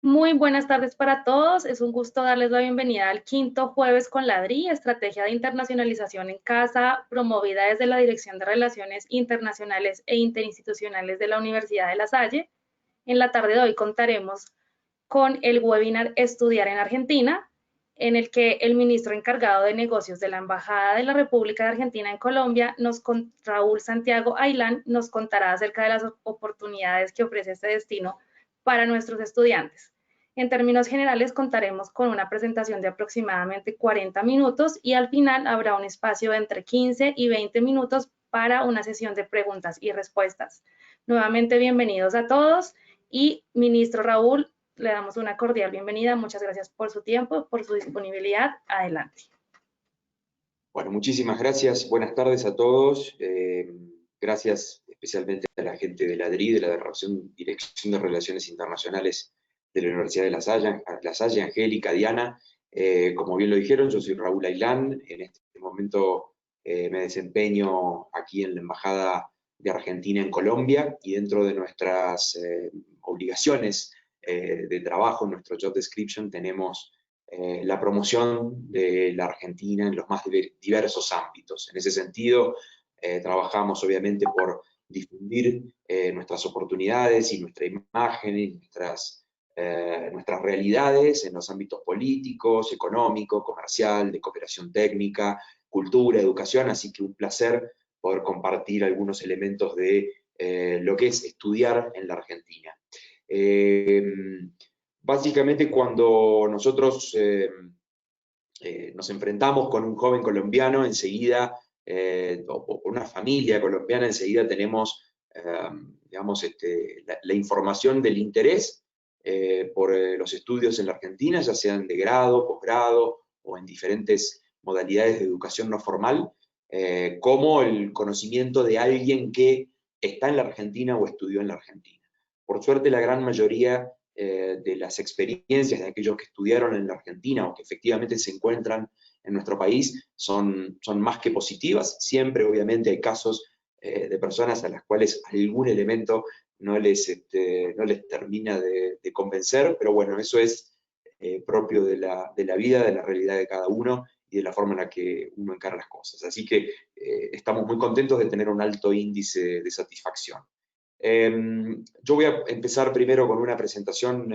Muy buenas tardes para todos. Es un gusto darles la bienvenida al quinto jueves con la DRI, Estrategia de Internacionalización en Casa, promovida desde la Dirección de Relaciones Internacionales e Interinstitucionales de la Universidad de La Salle. En la tarde de hoy contaremos con el webinar Estudiar en Argentina, en el que el ministro encargado de negocios de la Embajada de la República de Argentina en Colombia, Raúl Santiago Aylán, nos contará acerca de las oportunidades que ofrece este destino para nuestros estudiantes. En términos generales, contaremos con una presentación de aproximadamente 40 minutos y al final habrá un espacio de entre 15 y 20 minutos para una sesión de preguntas y respuestas. Nuevamente, bienvenidos a todos y, ministro Raúl, le damos una cordial bienvenida. Muchas gracias por su tiempo, por su disponibilidad. Adelante. Bueno, muchísimas gracias. Buenas tardes a todos. Gracias especialmente a la gente de la DRI, de la Dirección de Relaciones Internacionales de la Universidad de La Salle, Angélica, Diana. Como bien lo dijeron, yo soy Raúl Aylán. En este momento me desempeño aquí en la Embajada de Argentina en Colombia, y dentro de nuestras obligaciones de trabajo, en nuestro job description, tenemos la promoción de la Argentina en los más diversos ámbitos. En ese sentido, trabajamos obviamente por difundir nuestras oportunidades y nuestra imagen y nuestras realidades en los ámbitos políticos, económico, comercial, de cooperación técnica, cultura, educación, así que un placer poder compartir algunos elementos de lo que es estudiar en la Argentina. Básicamente, cuando nosotros nos enfrentamos con un joven colombiano, enseguida, o con una familia colombiana, enseguida tenemos, digamos, la información del interés por los estudios en la Argentina, ya sean de grado, posgrado o en diferentes modalidades de educación no formal, como el conocimiento de alguien que está en la Argentina o estudió en la Argentina. Por suerte, la gran mayoría de las experiencias de aquellos que estudiaron en la Argentina o que efectivamente se encuentran en nuestro país son más que positivas. Siempre, obviamente, hay casos de personas a las cuales algún elemento no les termina de convencer, pero bueno, eso es propio de la vida, de la realidad de cada uno y de la forma en la que uno encara las cosas. Así que estamos muy contentos de tener un alto índice de satisfacción. Yo voy a empezar primero con una presentación,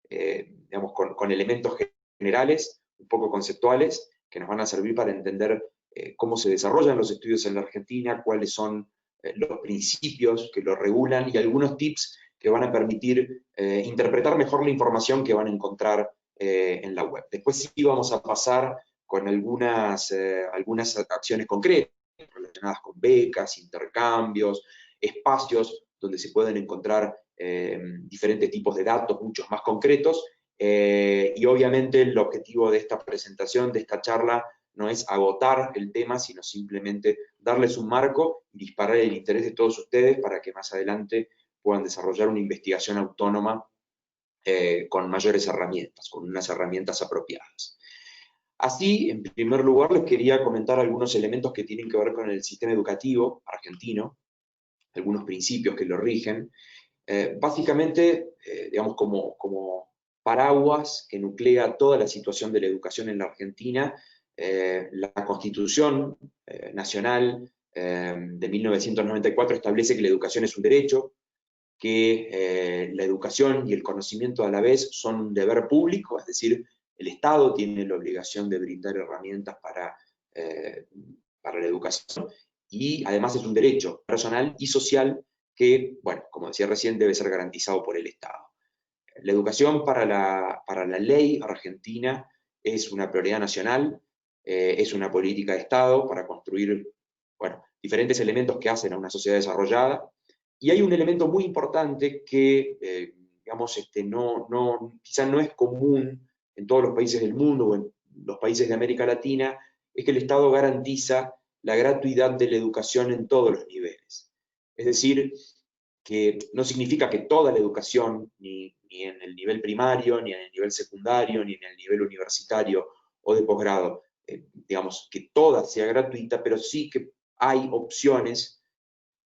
digamos, con elementos generales, un poco conceptuales, que nos van a servir para entender cómo se desarrollan los estudios en la Argentina, cuáles son los principios que lo regulan y algunos tips que van a permitir interpretar mejor la información que van a encontrar en la web. Después sí vamos a pasar con algunas acciones concretas relacionadas con becas, intercambios, espacios donde se pueden encontrar diferentes tipos de datos, muchos más concretos, y obviamente el objetivo de esta presentación, de esta charla, no es agotar el tema, sino simplemente darles un marco y disparar el interés de todos ustedes para que más adelante puedan desarrollar una investigación autónoma con mayores herramientas, con unas herramientas apropiadas. Así, en primer lugar, les quería comentar algunos elementos que tienen que ver con el sistema educativo argentino, algunos principios que lo rigen. Básicamente, digamos, como paraguas que nuclea toda la situación de la educación en la Argentina, la Constitución Nacional de 1994 establece que la educación es un derecho, que la educación y el conocimiento a la vez son un deber público, es decir, el Estado tiene la obligación de brindar herramientas para la educación, y además es un derecho personal y social que, bueno, como decía recién, debe ser garantizado por el Estado. La educación para la ley argentina es una prioridad nacional, es una política de Estado para construir, bueno, diferentes elementos que hacen a una sociedad desarrollada. Y hay un elemento muy importante que, digamos, quizá no es común en todos los países del mundo o en los países de América Latina, es que el Estado garantiza la gratuidad de la educación en todos los niveles. Es decir, que no significa que toda la educación, ni en el nivel primario, ni en el nivel secundario, ni en el nivel universitario o de posgrado, digamos, que toda sea gratuita, pero sí que hay opciones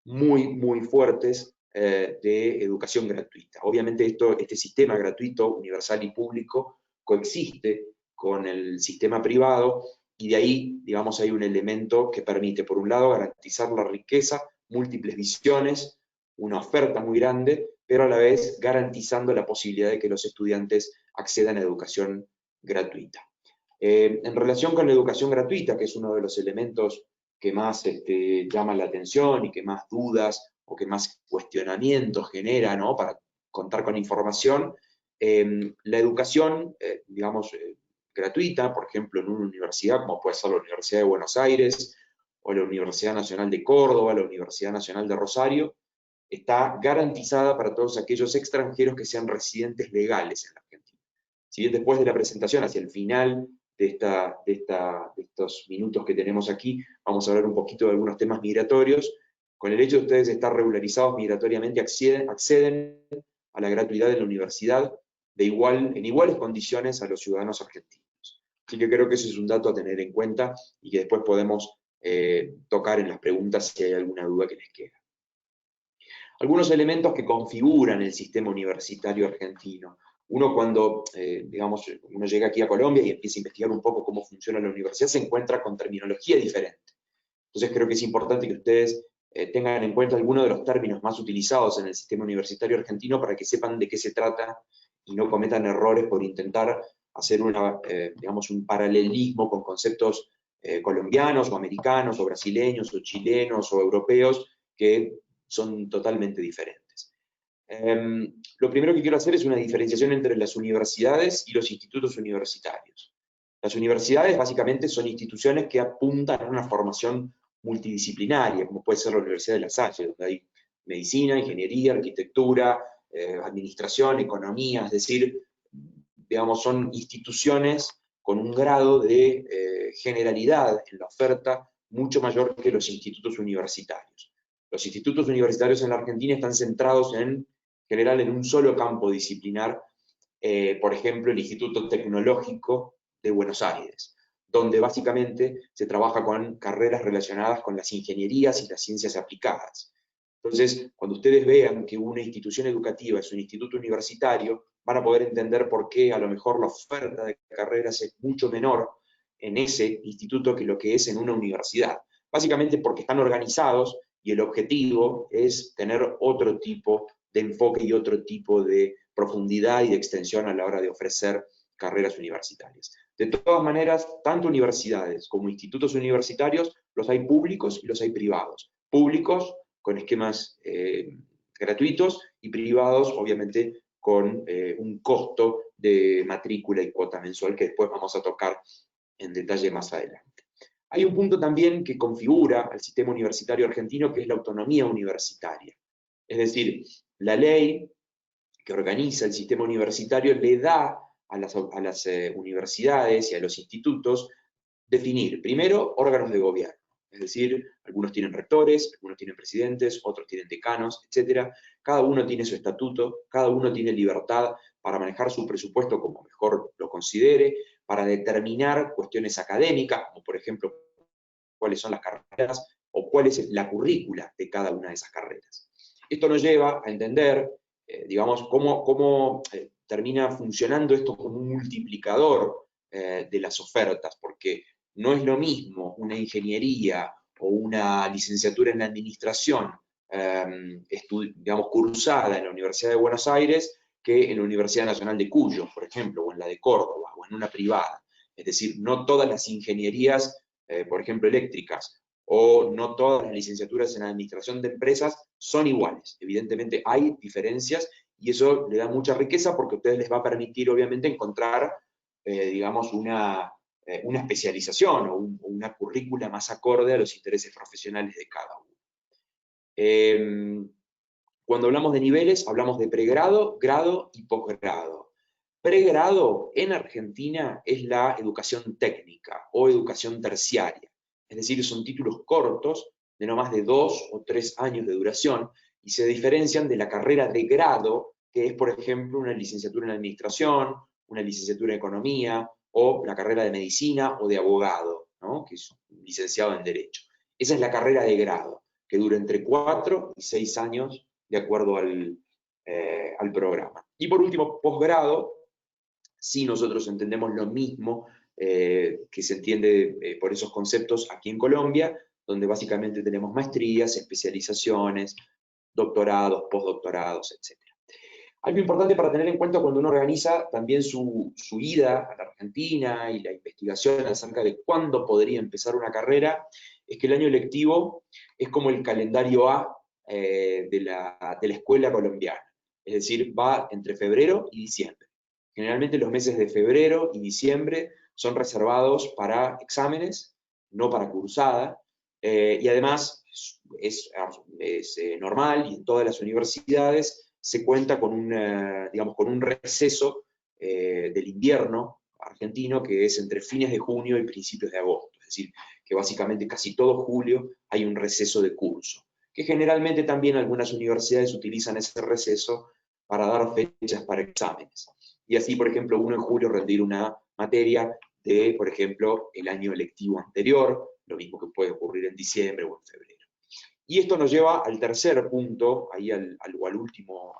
muy, muy fuertes de educación gratuita. Obviamente este sistema gratuito, universal y público coexiste con el sistema privado, y de ahí, digamos, hay un elemento que permite, por un lado, garantizar la riqueza, múltiples visiones, una oferta muy grande, pero a la vez garantizando la posibilidad de que los estudiantes accedan a educación gratuita. En relación con la educación gratuita, que es uno de los elementos que más llama la atención y que más dudas o que más cuestionamientos genera, ¿no?, para contar con información, la educación, digamos, gratuita, por ejemplo, en una universidad, como puede ser la Universidad de Buenos Aires, o la Universidad Nacional de Córdoba, la Universidad Nacional de Rosario, está garantizada para todos aquellos extranjeros que sean residentes legales en la Argentina. Si bien después de la presentación, hacia el final de estos minutos que tenemos aquí, vamos a hablar un poquito de algunos temas migratorios, con el hecho de ustedes estar regularizados migratoriamente acceden a la gratuidad de la universidad en iguales condiciones a los ciudadanos argentinos. Así que creo que ese es un dato a tener en cuenta y que después podemos tocar en las preguntas si hay alguna duda que les queda. Algunos elementos que configuran el sistema universitario argentino. Uno cuando, digamos, uno llega aquí a Colombia y empieza a investigar un poco cómo funciona la universidad, se encuentra con terminología diferente. Entonces creo que es importante que ustedes tengan en cuenta algunos de los términos más utilizados en el sistema universitario argentino para que sepan de qué se trata y no cometan errores por intentar hacer digamos, un paralelismo con conceptos colombianos o americanos o brasileños o chilenos o europeos que son totalmente diferentes. Lo primero que quiero hacer es una diferenciación entre las universidades y los institutos universitarios. Las universidades básicamente son instituciones que apuntan a una formación multidisciplinaria, como puede ser la Universidad de La Salle, donde hay medicina, ingeniería, arquitectura, administración, economía, es decir, digamos, son instituciones con un grado de generalidad en la oferta mucho mayor que los institutos universitarios. Los institutos universitarios en la Argentina están centrados en general en un solo campo disciplinar, por ejemplo, el Instituto Tecnológico de Buenos Aires, donde básicamente se trabaja con carreras relacionadas con las ingenierías y las ciencias aplicadas. Entonces, cuando ustedes vean que una institución educativa es un instituto universitario, van a poder entender por qué a lo mejor la oferta de carreras es mucho menor en ese instituto que lo que es en una universidad. Básicamente porque están organizados y el objetivo es tener otro tipo de enfoque y otro tipo de profundidad y de extensión a la hora de ofrecer carreras universitarias. De todas maneras, tanto universidades como institutos universitarios, los hay públicos y los hay privados. Públicos con esquemas gratuitos y privados, obviamente, con un costo de matrícula y cuota mensual que después vamos a tocar en detalle más adelante. Hay un punto también que configura al sistema universitario argentino, que es la autonomía universitaria. Es decir, la ley que organiza el sistema universitario le da a las universidades y a los institutos definir, primero, órganos de gobierno. Es decir, algunos tienen rectores, algunos tienen presidentes, otros tienen decanos, etc. Cada uno tiene su estatuto, cada uno tiene libertad para manejar su presupuesto como mejor lo considere, para determinar cuestiones académicas, como por ejemplo cuáles son las carreras o cuál es la currícula de cada una de esas carreras. Esto nos lleva a entender, digamos, cómo termina funcionando esto como un multiplicador de las ofertas, porque no es lo mismo una ingeniería o una licenciatura en administración, digamos, cursada en la Universidad de Buenos Aires que en la Universidad Nacional de Cuyo, por ejemplo, o en la de Córdoba, o en una privada. Es decir, no todas las ingenierías, por ejemplo, eléctricas, o no todas las licenciaturas en administración de empresas son iguales. Evidentemente hay diferencias y eso le da mucha riqueza porque a ustedes les va a permitir, obviamente, encontrar, digamos, una especialización o una currícula más acorde a los intereses profesionales de cada uno. Cuando hablamos de niveles, hablamos de pregrado, grado y posgrado. Pregrado en Argentina es la educación técnica o educación terciaria. Es decir, son títulos cortos de no más de 2 o 3 años de duración y se diferencian de la carrera de grado, que es, por ejemplo, una licenciatura en administración, una licenciatura en economía o la carrera de medicina o de abogado, ¿no?, que es un licenciado en derecho. Esa es la carrera de grado, que dura entre 4 y 6 años de acuerdo al programa. Y por último, posgrado, sí nosotros entendemos lo mismo que se entiende por esos conceptos aquí en Colombia, donde básicamente tenemos maestrías, especializaciones, doctorados, postdoctorados, etc. Algo importante para tener en cuenta cuando uno organiza también su ida a la Argentina y la investigación acerca de cuándo podría empezar una carrera, es que el año lectivo es como el calendario A de la escuela colombiana. Es decir, va entre febrero y diciembre. Generalmente los meses de febrero y diciembre son reservados para exámenes, no para cursada, y además es normal y en todas las universidades se cuenta con digamos, con un receso del invierno argentino que es entre fines de junio y principios de agosto. Es decir, que básicamente casi todo julio hay un receso de curso, que generalmente también algunas universidades utilizan ese receso para dar fechas para exámenes. Y así, por ejemplo, uno en julio rendir una materia de, por ejemplo, el año lectivo anterior, lo mismo que puede ocurrir en diciembre o en febrero. Y esto nos lleva al tercer punto, ahí a la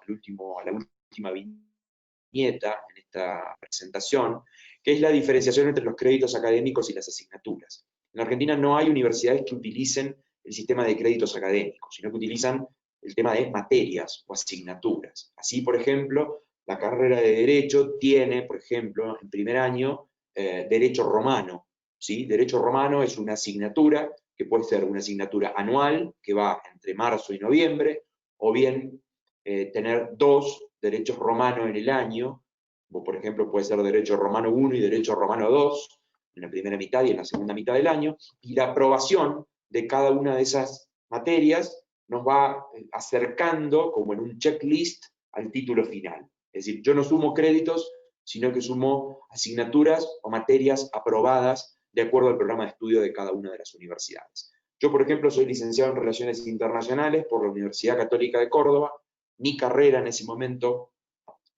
última viñeta en esta presentación, que es la diferenciación entre los créditos académicos y las asignaturas. En Argentina no hay universidades que utilicen el sistema de créditos académicos, sino que utilizan el tema de materias o asignaturas. Así, por ejemplo, la carrera de Derecho tiene, por ejemplo, en primer año, Derecho Romano. ¿Sí? Derecho Romano es una asignatura que puede ser una asignatura anual, que va entre marzo y noviembre, o bien tener 2 derechos romanos en el año, o por ejemplo puede ser Derecho Romano 1 y Derecho Romano 2, en la primera mitad y en la segunda mitad del año, y la aprobación de cada una de esas materias nos va acercando, como en un checklist, al título final. Es decir, yo no sumo créditos, sino que sumo asignaturas o materias aprobadas de acuerdo al programa de estudio de cada una de las universidades. Yo, por ejemplo, soy licenciado en Relaciones Internacionales por la Universidad Católica de Córdoba. Mi carrera en ese momento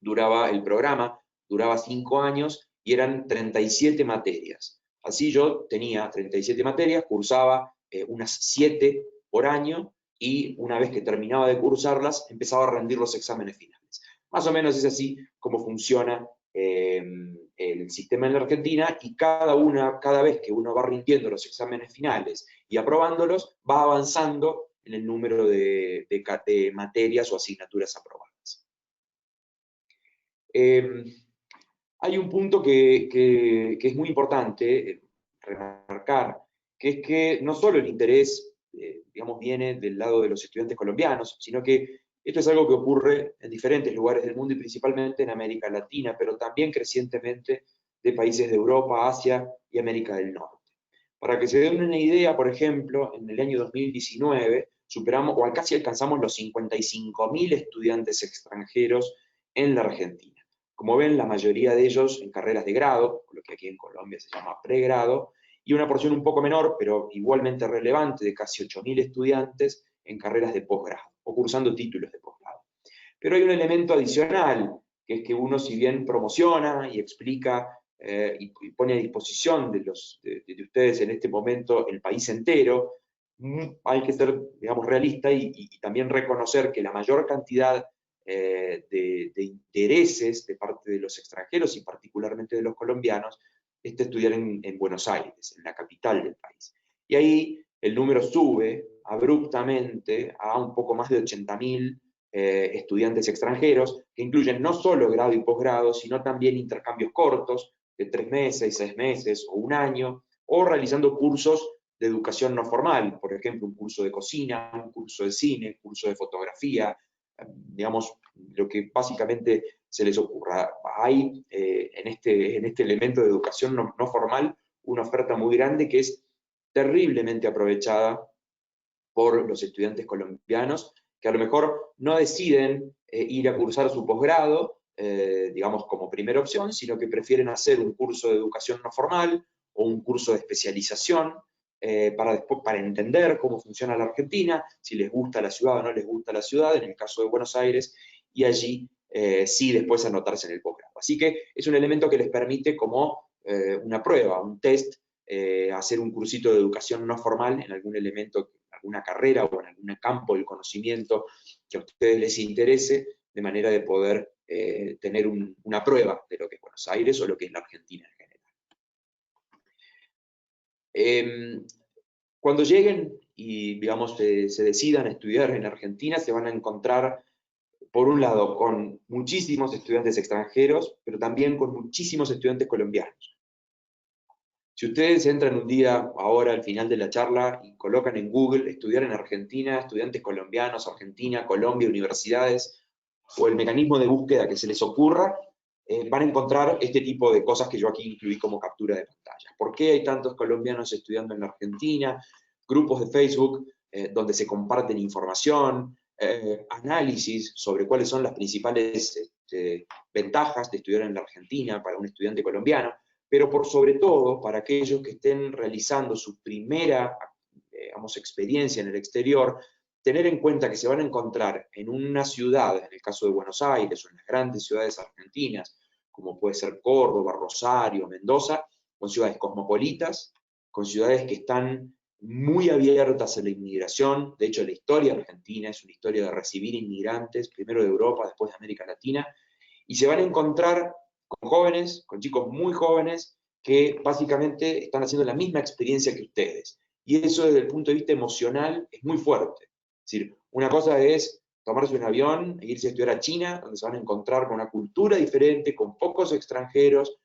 el programa duraba 5 años y eran 37 materias. Así yo tenía 37 materias, cursaba unas 7 por año y una vez que terminaba de cursarlas, empezaba a rendir los exámenes finales. Más o menos es así como funciona el sistema en la Argentina y cada vez que uno va rindiendo los exámenes finales y aprobándolos, va avanzando en el número de materias o asignaturas aprobadas. Hay un punto que es muy importante remarcar, que es que no solo el interés, digamos, viene del lado de los estudiantes colombianos, sino que esto es algo que ocurre en diferentes lugares del mundo y principalmente en América Latina, pero también crecientemente de países de Europa, Asia y América del Norte. Para que se den una idea, por ejemplo, en el año 2019 superamos o casi alcanzamos los 55.000 estudiantes extranjeros en la Argentina. Como ven, la mayoría de ellos en carreras de grado, lo que aquí en Colombia se llama pregrado, y una porción un poco menor, pero igualmente relevante, de casi 8.000 estudiantes en carreras de posgrado, o cursando títulos de posgrado. Pero hay un elemento adicional, que es que uno, si bien promociona y explica y pone a disposición de ustedes en este momento el país entero, hay que ser, digamos, realista y también reconocer que la mayor cantidad de intereses de parte de los extranjeros y particularmente de los colombianos es estudiar en Buenos Aires, en la capital del país. Y ahí el número sube abruptamente a un poco más de 80.000 estudiantes extranjeros, que incluyen no solo grado y posgrado, sino también intercambios cortos de 3 meses, 6 meses o un año, o realizando cursos de educación no formal, por ejemplo, un curso de cocina, un curso de cine, un curso de fotografía, digamos, lo que básicamente se les ocurra. Hay en este elemento de educación no formal una oferta muy grande que es terriblemente aprovechada por los estudiantes colombianos, que a lo mejor no deciden ir a cursar su posgrado, digamos, como primera opción, sino que prefieren hacer un curso de educación no formal o un curso de especialización para entender cómo funciona la Argentina, si les gusta la ciudad o no les gusta la ciudad, en el caso de Buenos Aires, y allí sí después anotarse en el posgrado. Así que es un elemento que les permite como una prueba, un test, hacer un cursito de educación no formal en algún elemento, alguna carrera o en algún campo del conocimiento que a ustedes les interese, de manera de poder tener una prueba de lo que es Buenos Aires o lo que es la Argentina en general. Cuando lleguen y, digamos, se decidan a estudiar en Argentina, se van a encontrar, por un lado, con muchísimos estudiantes extranjeros, pero también con muchísimos estudiantes colombianos. Si ustedes entran un día, ahora al final de la charla, y colocan en Google estudiar en Argentina, estudiantes colombianos, Argentina, Colombia, universidades, o el mecanismo de búsqueda que se les ocurra, van a encontrar este tipo de cosas que yo aquí incluí como captura de pantalla. ¿Por qué hay tantos colombianos estudiando en la Argentina? Grupos de Facebook donde se comparten información, análisis sobre cuáles son las principales ventajas de estudiar en la Argentina para un estudiante colombiano, pero por sobre todo para aquellos que estén realizando su primera, digamos, experiencia en el exterior, tener en cuenta que se van a encontrar en una ciudad, en el caso de Buenos Aires o en las grandes ciudades argentinas, como puede ser Córdoba, Rosario, Mendoza, con ciudades cosmopolitas, con ciudades que están muy abiertas a la inmigración. De hecho, la historia argentina es una historia de recibir inmigrantes, primero de Europa, después de América Latina, y se van a encontrar con jóvenes, con chicos muy jóvenes, que básicamente están haciendo la misma experiencia que ustedes. Y eso desde el punto de vista emocional es muy fuerte. Es decir, una cosa es tomarse un avión e irse a estudiar a China, donde se van a encontrar con una cultura diferente, con pocos extranjeros,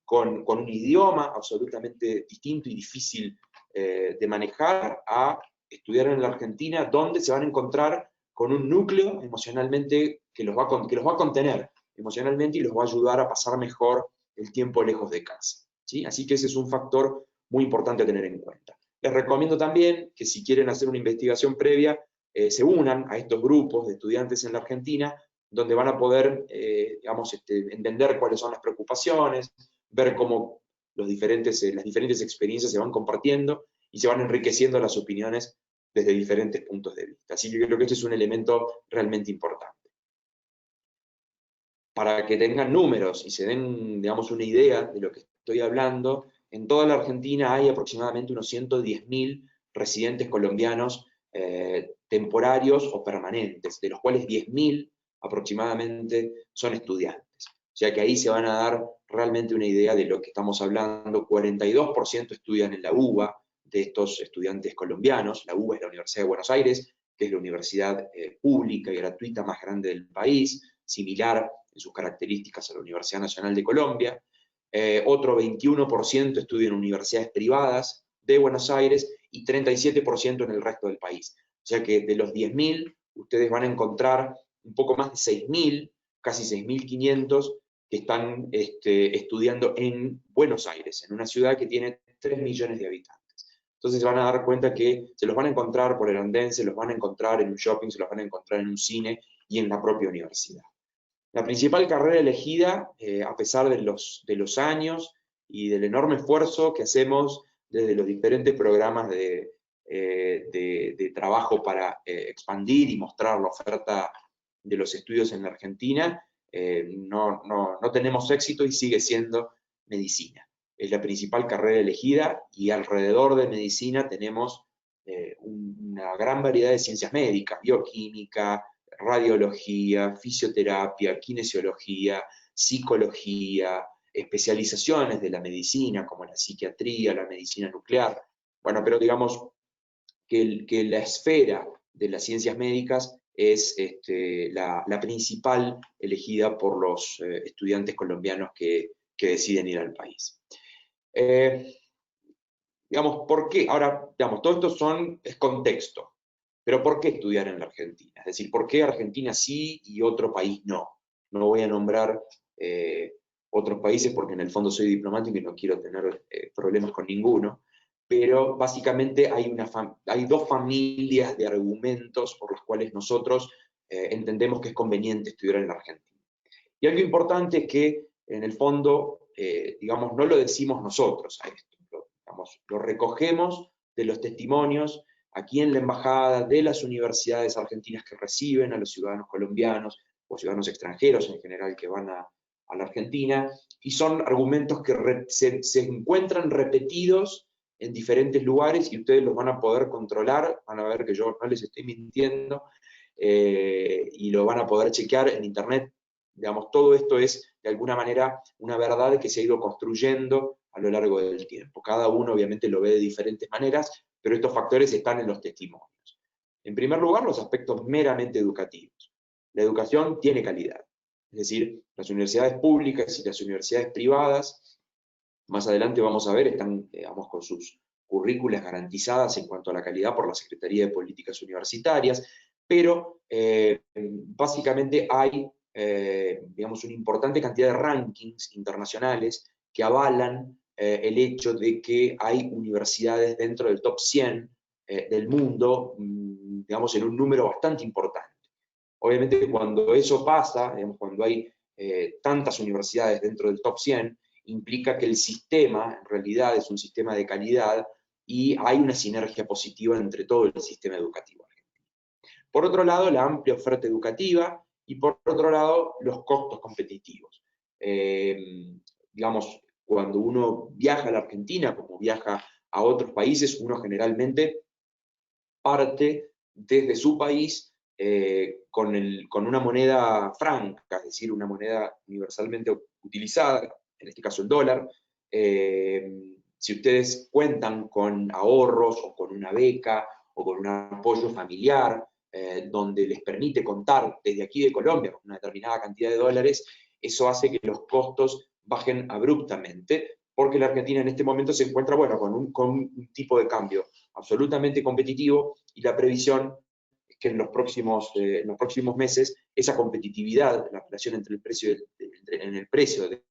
con un idioma absolutamente distinto y difícil de manejar, a estudiar en la Argentina, donde se van a encontrar con un núcleo emocionalmente que los va a contener emocionalmente y los va a ayudar a pasar mejor el tiempo lejos de casa. ¿Sí? Así que ese es un factor muy importante a tener en cuenta. Les recomiendo también que si quieren hacer una investigación previa, se unan a estos grupos de estudiantes en la Argentina, donde van a poder, digamos, entender cuáles son las preocupaciones, ver cómo las diferentes experiencias se van compartiendo y se van enriqueciendo las opiniones desde diferentes puntos de vista. Así que creo que este es un elemento realmente importante. Para que tengan números y se den, digamos, una idea de lo que estoy hablando, en toda la Argentina hay aproximadamente unos 110.000 residentes colombianos temporarios o permanentes, de los cuales 10.000 aproximadamente son estudiantes. O sea que ahí se van a dar realmente una idea de lo que estamos hablando. 42% estudian en la UBA de estos estudiantes colombianos. La UBA es la Universidad de Buenos Aires, que es la universidad pública y gratuita más grande del país, similar en sus características a la Universidad Nacional de Colombia. Otro 21% estudia en universidades privadas de Buenos Aires y 37% en el resto del país. O sea que de los 10.000, ustedes van a encontrar un poco más de 6.000, casi 6.500, que están estudiando en Buenos Aires, en una ciudad que tiene 3 millones de habitantes. Entonces se van a dar cuenta que se los van a encontrar por el andén, se los van a encontrar en un shopping, se los van a encontrar en un cine y en la propia universidad. La principal carrera elegida, a pesar de los años y del enorme esfuerzo que hacemos desde los diferentes programas de trabajo para expandir y mostrar la oferta de los estudios en la Argentina, no tenemos éxito y sigue siendo medicina. Es la principal carrera elegida y alrededor de medicina tenemos una gran variedad de ciencias médicas, bioquímica, radiología, fisioterapia, kinesiología, psicología, especializaciones de la medicina como la psiquiatría, la medicina nuclear. Bueno, pero digamos que la esfera de las ciencias médicas es la principal elegida por los estudiantes colombianos que deciden ir al país. Digamos, ¿por qué? Ahora, digamos, todo esto es contexto. Pero ¿por qué estudiar en la Argentina? Es decir, ¿por qué Argentina sí y otro país no? No voy a nombrar otros países porque en el fondo soy diplomático y no quiero tener problemas con ninguno, pero básicamente hay dos familias de argumentos por los cuales nosotros entendemos que es conveniente estudiar en la Argentina. Y algo importante es que, en el fondo, digamos, no lo decimos nosotros a esto, lo recogemos de los testimonios aquí en la embajada, de las universidades argentinas que reciben a los ciudadanos colombianos o ciudadanos extranjeros en general que van a la Argentina, y son argumentos que se encuentran repetidos en diferentes lugares y ustedes los van a poder controlar, van a ver que yo no les estoy mintiendo, y lo van a poder chequear en internet. Digamos, todo esto es, de alguna manera, una verdad que se ha ido construyendo a lo largo del tiempo. Cada uno obviamente lo ve de diferentes maneras, pero estos factores están en los testimonios. En primer lugar, los aspectos meramente educativos. La educación tiene calidad. Es decir, las universidades públicas y las universidades privadas, más adelante vamos a ver, están, digamos, con sus currículas garantizadas en cuanto a la calidad por la Secretaría de Políticas Universitarias, pero básicamente hay, digamos, una importante cantidad de rankings internacionales que avalan el hecho de que hay universidades dentro del top 100 del mundo, digamos, en un número bastante importante. Obviamente cuando eso pasa, digamos, cuando hay tantas universidades dentro del top 100, implica que el sistema en realidad es un sistema de calidad y hay una sinergia positiva entre todo el sistema educativo argentino. Por otro lado, la amplia oferta educativa y por otro lado, los costos competitivos. Digamos, cuando uno viaja a la Argentina, como viaja a otros países, uno generalmente parte desde su país con una moneda franca, es decir, una moneda universalmente utilizada, en este caso el dólar. Si ustedes cuentan con ahorros o con una beca o con un apoyo familiar, donde les permite contar desde aquí de Colombia con una determinada cantidad de dólares, eso hace que los costos bajen abruptamente, porque la Argentina en este momento se encuentra, bueno, con un tipo de cambio absolutamente competitivo y la previsión es que en los próximos meses esa competitividad, la relación entre el precio,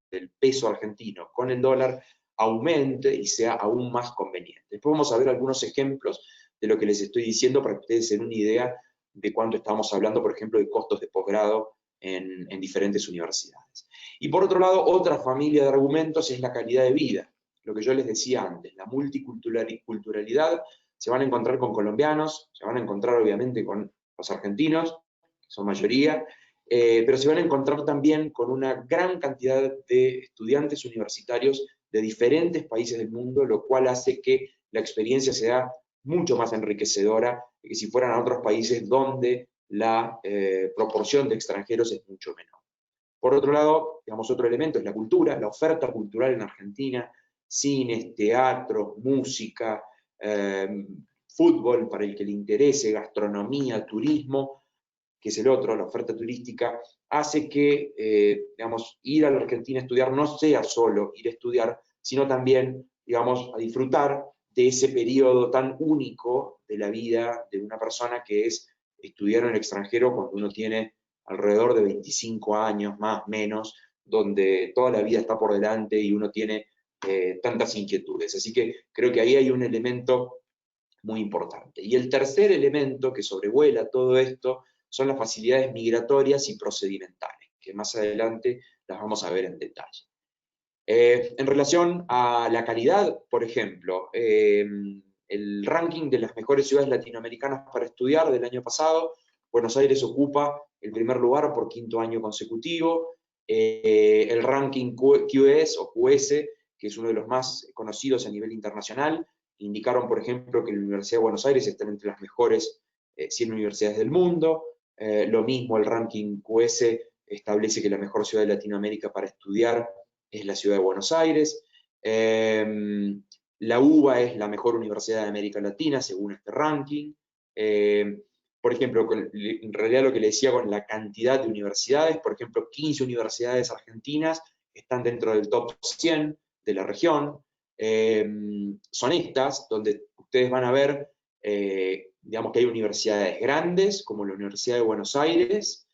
del peso argentino con el dólar aumente y sea aún más conveniente. Después vamos a ver algunos ejemplos de lo que les estoy diciendo para que ustedes se den una idea de cuánto estamos hablando, por ejemplo, de costos de posgrado en diferentes universidades. Y por otro lado, otra familia de argumentos es la calidad de vida. Lo que yo les decía antes, la multiculturalidad. Se van a encontrar con colombianos, se van a encontrar obviamente con los argentinos, que son mayoría, pero se van a encontrar también con una gran cantidad de estudiantes universitarios de diferentes países del mundo, lo cual hace que la experiencia sea mucho más enriquecedora que si fueran a otros países donde la proporción de extranjeros es mucho menor. Por otro lado, digamos, otro elemento es la cultura, la oferta cultural en Argentina, cines, teatro, música, fútbol para el que le interese, gastronomía, turismo, que es el otro, la oferta turística, hace que, digamos, ir a la Argentina a estudiar no sea solo ir a estudiar, sino también, digamos, a disfrutar de ese periodo tan único de la vida de una persona que es estudiar en el extranjero cuando uno tiene alrededor de 25 años, más, menos, donde toda la vida está por delante y uno tiene tantas inquietudes. Así que creo que ahí hay un elemento muy importante. Y el tercer elemento que sobrevuela todo esto son las facilidades migratorias y procedimentales, que más adelante las vamos a ver en detalle. En relación a la calidad, por ejemplo, el ranking de las mejores ciudades latinoamericanas para estudiar del año pasado, Buenos Aires ocupa el primer lugar por quinto año consecutivo. El ranking QS o QS, que es uno de los más conocidos a nivel internacional, indicaron, por ejemplo, que la Universidad de Buenos Aires está entre las mejores 100 universidades del mundo. Lo mismo el ranking QS establece que la mejor ciudad de Latinoamérica para estudiar es la ciudad de Buenos Aires. La UBA es la mejor universidad de América Latina, según este ranking. Por ejemplo, en realidad lo que le decía con la cantidad de universidades, por ejemplo, 15 universidades argentinas están dentro del top 100 de la región. Son estas, donde ustedes van a ver, digamos que hay universidades grandes, como la Universidad de Buenos Aires,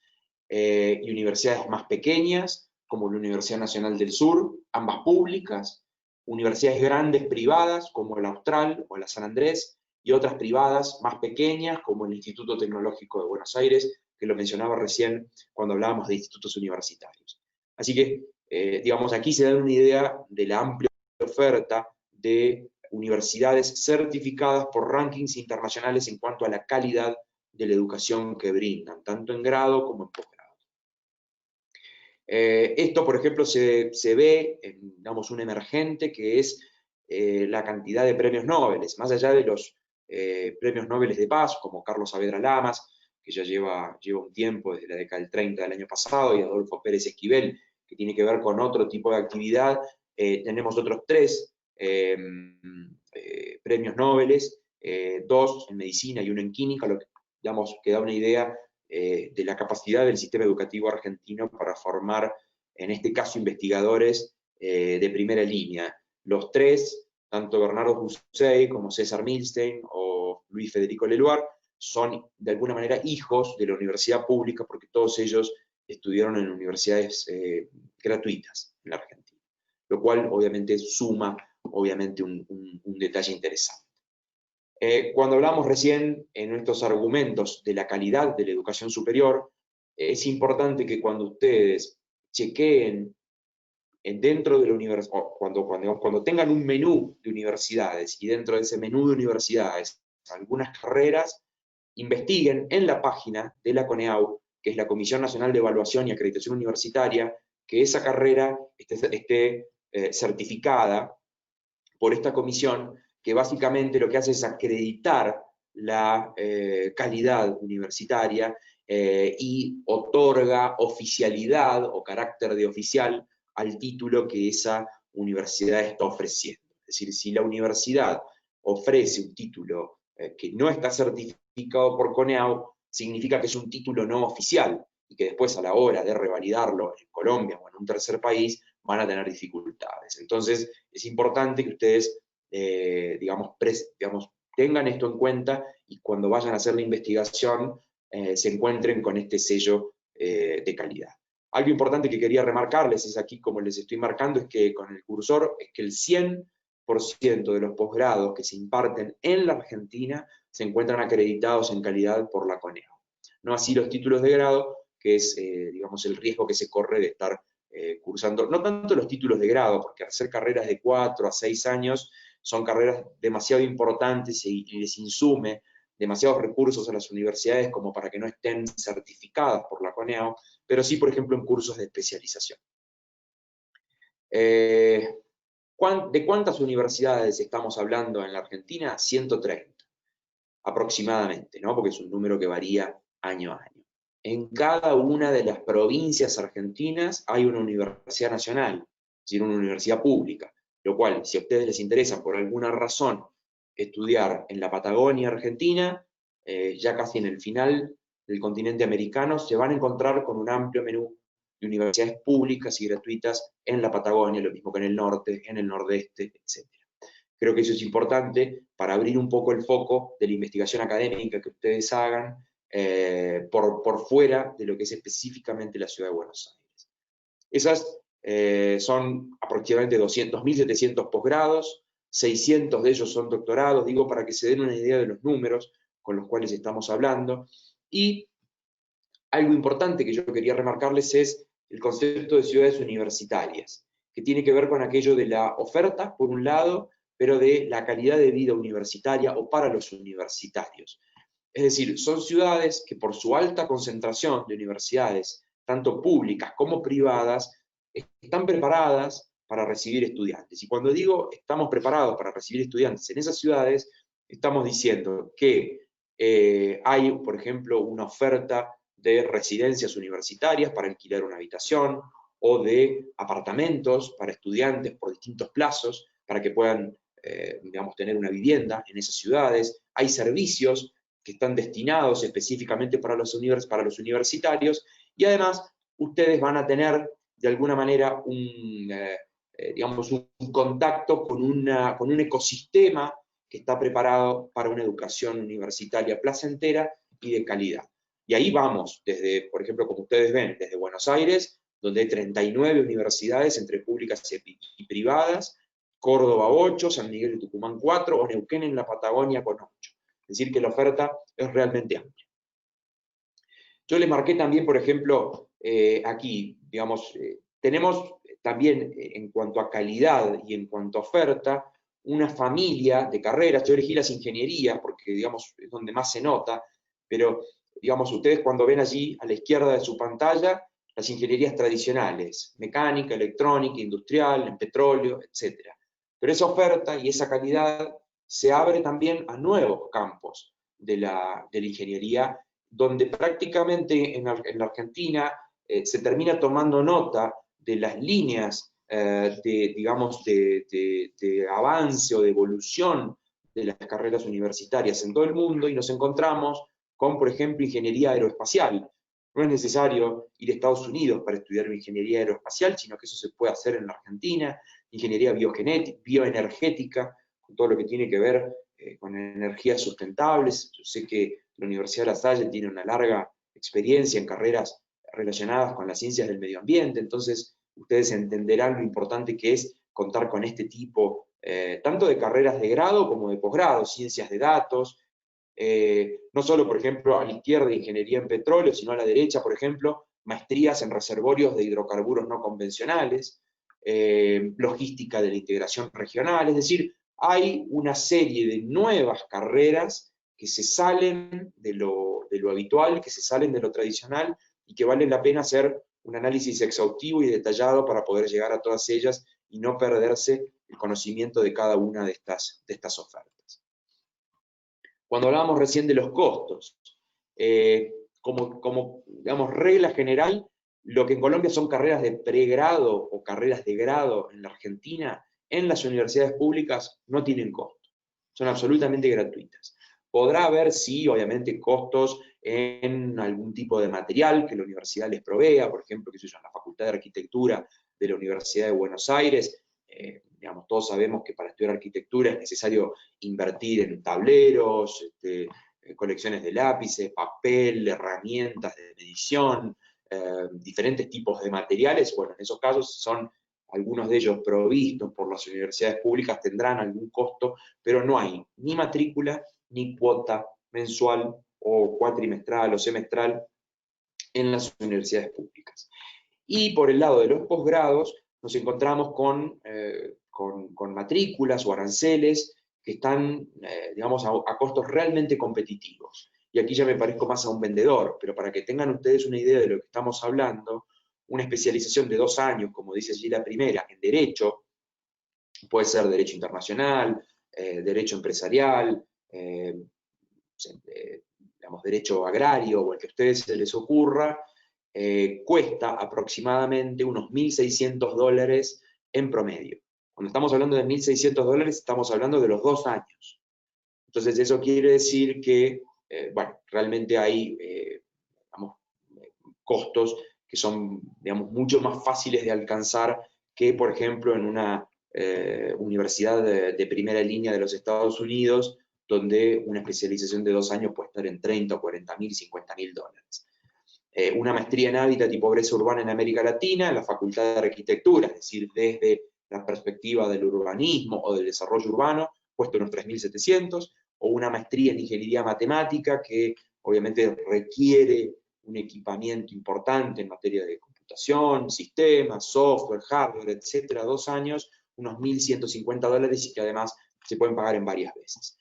y universidades más pequeñas, como la Universidad Nacional del Sur, ambas públicas, universidades grandes privadas, como la Austral o la San Andrés, y otras privadas más pequeñas, como el Instituto Tecnológico de Buenos Aires, que lo mencionaba recién cuando hablábamos de institutos universitarios. Así que, digamos, aquí se da una idea de la amplia oferta de universidades certificadas por rankings internacionales en cuanto a la calidad de la educación que brindan, tanto en grado como en posgrado. Esto, por ejemplo, se ve en, digamos, un emergente que es la cantidad de premios Nobel, más allá de los premios Nobel de paz, como Carlos Saavedra Lamas, que ya lleva un tiempo, desde la década del 30 del año pasado, y Adolfo Pérez Esquivel, que tiene que ver con otro tipo de actividad. Tenemos otros 3 premios Nobel, 2 en medicina y 1 en química, lo que, digamos, que da una idea de la capacidad del sistema educativo argentino para formar, en este caso, investigadores de primera línea. Los 3, tanto Bernardo Hussein como César Milstein o Luis Federico Leluar, son de alguna manera hijos de la universidad pública, porque todos ellos estudiaron en universidades gratuitas en la Argentina, lo cual obviamente suma un detalle interesante. Cuando hablamos recién en nuestros argumentos de la calidad de la educación superior, es importante que cuando ustedes chequeen dentro de la universidad, cuando tengan un menú de universidades y dentro de ese menú de universidades algunas carreras, investiguen en la página de la CONEAU, que es la Comisión Nacional de Evaluación y Acreditación Universitaria, que esa carrera esté certificada por esta comisión, que básicamente lo que hace es acreditar la calidad universitaria y otorga oficialidad o carácter de oficial al título que esa universidad está ofreciendo. Es decir, si la universidad ofrece un título que no está certificado por CONEAU, significa que es un título no oficial y que después a la hora de revalidarlo en Colombia o en un tercer país van a tener dificultades. Entonces es importante que ustedes digamos, tengan esto en cuenta y cuando vayan a hacer la investigación se encuentren con este sello de calidad. Algo importante que quería remarcarles es aquí, como les estoy marcando, es que con el cursor, es que el 100% de los posgrados que se imparten en la Argentina se encuentran acreditados en calidad por la CONEAU. No así los títulos de grado, que es, digamos, el riesgo que se corre de estar cursando, no tanto los títulos de grado, porque hacer carreras de 4 a 6 años son carreras demasiado importantes y les insume demasiados recursos a las universidades como para que no estén certificadas por la CONEAU, pero sí, por ejemplo, en cursos de especialización. ¿De cuántas universidades estamos hablando en la Argentina? 130, aproximadamente, ¿no? Porque es un número que varía año a año. En cada una de las provincias argentinas hay una universidad nacional, es decir, una universidad pública, lo cual, si a ustedes les interesa por alguna razón estudiar en la Patagonia Argentina, ya casi en el final del continente americano, se van a encontrar con un amplio menú de universidades públicas y gratuitas en la Patagonia, lo mismo que en el norte, en el nordeste, etc. Creo que eso es importante para abrir un poco el foco de la investigación académica que ustedes hagan por fuera de lo que es específicamente la ciudad de Buenos Aires. Esas son aproximadamente 2.700 posgrados, 600 de ellos son doctorados, digo para que se den una idea de los números con los cuales estamos hablando. Y algo importante que yo quería remarcarles es el concepto de ciudades universitarias, que tiene que ver con aquello de la oferta, por un lado, pero de la calidad de vida universitaria o para los universitarios. Es decir, son ciudades que por su alta concentración de universidades, tanto públicas como privadas, están preparadas para recibir estudiantes. Y cuando digo estamos preparados para recibir estudiantes en esas ciudades, estamos diciendo que hay, por ejemplo, una oferta de residencias universitarias para alquilar una habitación o de apartamentos para estudiantes por distintos plazos para que puedan, digamos, tener una vivienda en esas ciudades. Hay servicios que están destinados específicamente para los universitarios y además ustedes van a tener de alguna manera digamos, un contacto con un ecosistema que está preparado para una educación universitaria placentera y de calidad. Y ahí vamos, desde, por ejemplo, como ustedes ven, desde Buenos Aires, donde hay 39 universidades entre públicas y privadas, Córdoba 8, San Miguel de Tucumán 4, o Neuquén en la Patagonia con 8. Es decir, que la oferta es realmente amplia. Yo les marqué también, por ejemplo, aquí, digamos, tenemos también en cuanto a calidad y en cuanto a oferta, una familia de carreras. Yo elegí las ingenierías porque, digamos, es donde más se nota, pero, digamos, ustedes cuando ven allí a la izquierda de su pantalla, las ingenierías tradicionales, mecánica, electrónica, industrial, en petróleo, etc. Pero esa oferta y esa calidad se abre también a nuevos campos de la ingeniería, donde prácticamente en la Argentina se termina tomando nota de las líneas digamos, de avance o de evolución de las carreras universitarias en todo el mundo, y nos encontramos con, por ejemplo, ingeniería aeroespacial. No es necesario ir a Estados Unidos para estudiar ingeniería aeroespacial, sino que eso se puede hacer en la Argentina, ingeniería biogenética, bioenergética, con todo lo que tiene que ver con energías sustentables. Yo sé que la Universidad de La Salle tiene una larga experiencia en carreras relacionadas con las ciencias del medio ambiente, entonces ustedes entenderán lo importante que es contar con este tipo, tanto de carreras de grado como de posgrado, ciencias de datos, no solo, por ejemplo, a la izquierda ingeniería en petróleo, sino a la derecha, por ejemplo, maestrías en reservorios de hidrocarburos no convencionales, logística de la integración regional, es decir, hay una serie de nuevas carreras que se salen de lo habitual, que se salen de lo tradicional y que vale la pena hacer un análisis exhaustivo y detallado para poder llegar a todas ellas y no perderse el conocimiento de cada una de estas ofertas. Cuando hablábamos recién de los costos, como digamos, regla general, lo que en Colombia son carreras de pregrado o carreras de grado en la Argentina, en las universidades públicas no tienen costo, son absolutamente gratuitas. Podrá haber, sí, obviamente, costos en algún tipo de material que la universidad les provea, por ejemplo, que se llama la Facultad de Arquitectura de la Universidad de Buenos Aires. Digamos, todos sabemos que para estudiar arquitectura es necesario invertir en tableros, colecciones de lápices, papel, herramientas de medición, diferentes tipos de materiales. Bueno, en esos casos son algunos de ellos provistos por las universidades públicas, tendrán algún costo, pero no hay ni matrícula ni cuota mensual o cuatrimestral o semestral en las universidades públicas. Y por el lado de los posgrados, nos encontramos con matrículas o aranceles que están, digamos, a costos realmente competitivos. Y aquí ya me parezco más a un vendedor, pero para que tengan ustedes una idea de lo que estamos hablando, una especialización de 2 años, como dice allí la primera, en Derecho, puede ser Derecho Internacional, Derecho Empresarial, digamos, Derecho Agrario o el que a ustedes se les ocurra, cuesta aproximadamente unos $1.600 en promedio. Cuando estamos hablando de $1.600, estamos hablando de los 2 años. Entonces, eso quiere decir que, bueno, realmente hay, digamos, costos que son, digamos, mucho más fáciles de alcanzar que, por ejemplo, en una universidad de primera línea de los Estados Unidos, donde una especialización de 2 años puede estar en 30 o 40 mil, 50 mil dólares. Una maestría en hábitat y pobreza urbana en América Latina, en la Facultad de Arquitectura, es decir, desde la perspectiva del urbanismo o del desarrollo urbano, cuesta unos 3.700, o una maestría en ingeniería matemática, que obviamente requiere un equipamiento importante en materia de computación, sistemas, software, hardware, etcétera, 2 años, unos $1.150, y que además se pueden pagar en varias veces.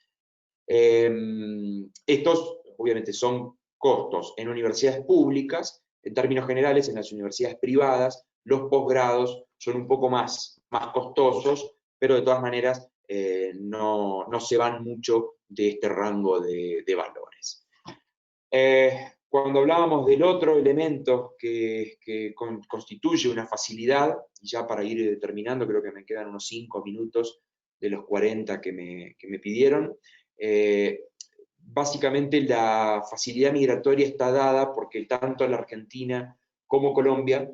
Estos, obviamente, son costos en universidades públicas. En términos generales, en las universidades privadas, los posgrados son un poco más costosos, pero de todas maneras no se van mucho de este rango de valores. Cuando hablábamos del otro elemento que constituye una facilidad, y ya para ir terminando, creo que me quedan unos 5 minutos de los 40 que me pidieron, básicamente la facilidad migratoria está dada porque tanto la Argentina como Colombia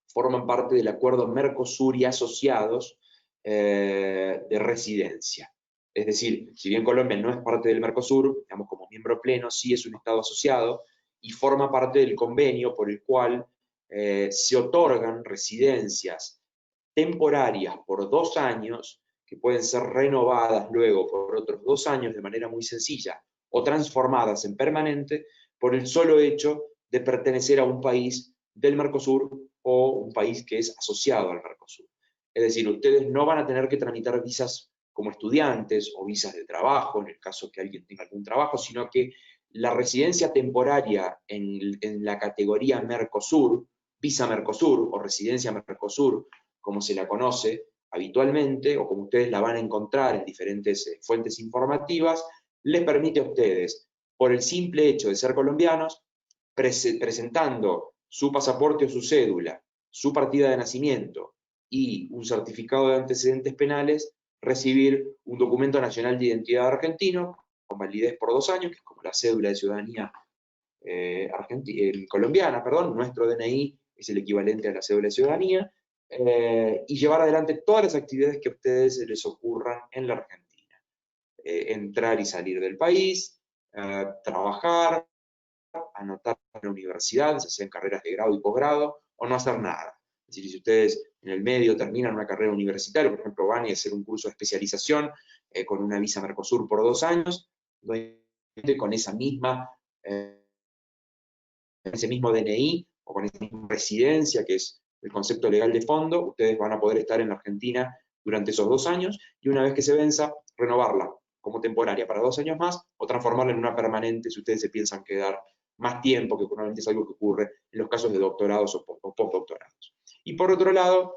forman parte del acuerdo Mercosur y asociados de residencia. Es decir, si bien Colombia no es parte del Mercosur, digamos, como miembro pleno, sí es un Estado asociado y forma parte del convenio por el cual se otorgan residencias temporarias por 2 años, que pueden ser renovadas luego por otros 2 años de manera muy sencilla, o transformadas en permanente, por el solo hecho de pertenecer a un país del Mercosur o un país que es asociado al Mercosur. Es decir, ustedes no van a tener que tramitar visas como estudiantes o visas de trabajo, en el caso que alguien tenga algún trabajo, sino que la residencia temporaria en la categoría Mercosur, visa Mercosur o residencia Mercosur, como se la conoce, habitualmente, o como ustedes la van a encontrar en diferentes fuentes informativas, les permite a ustedes, por el simple hecho de ser colombianos, presentando su pasaporte o su cédula, su partida de nacimiento y un certificado de antecedentes penales, recibir un documento nacional de identidad argentino con validez por 2 años, que es como la cédula de ciudadanía colombiana, perdón. Nuestro DNI es el equivalente a la cédula de ciudadanía, y llevar adelante todas las actividades que a ustedes se les ocurran en la Argentina. Entrar y salir del país, trabajar, anotar en la universidad, ya sean carreras de grado y posgrado, o no hacer nada. Es decir, si ustedes en el medio terminan una carrera universitaria, por ejemplo, van a hacer un curso de especialización con una visa Mercosur por 2 años, con esa misma, ese mismo DNI o con esa misma residencia, que es el concepto legal de fondo, ustedes van a poder estar en la Argentina durante esos 2 años, y una vez que se venza, renovarla como temporaria para 2 años más, o transformarla en una permanente si ustedes se piensan quedar más tiempo, que normalmente es algo que ocurre en los casos de doctorados o postdoctorados. Y por otro lado,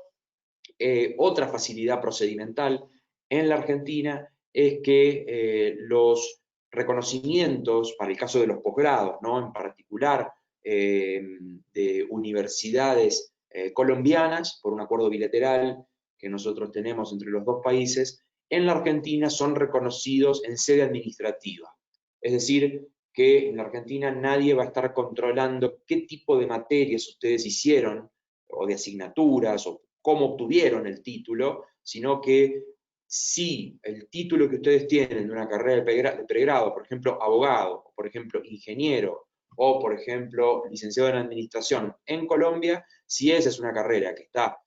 otra facilidad procedimental en la Argentina es que los reconocimientos, para el caso de los posgrados, ¿no?, en particular de universidades colombianas, por un acuerdo bilateral que nosotros tenemos entre los dos países, en la Argentina son reconocidos en sede administrativa. Es decir, que en la Argentina nadie va a estar controlando qué tipo de materias ustedes hicieron, o de asignaturas, o cómo obtuvieron el título, sino que si el título que ustedes tienen de una carrera de pregrado, por ejemplo, abogado, por ejemplo, ingeniero, o por ejemplo, licenciado en administración en Colombia, si esa es una carrera que está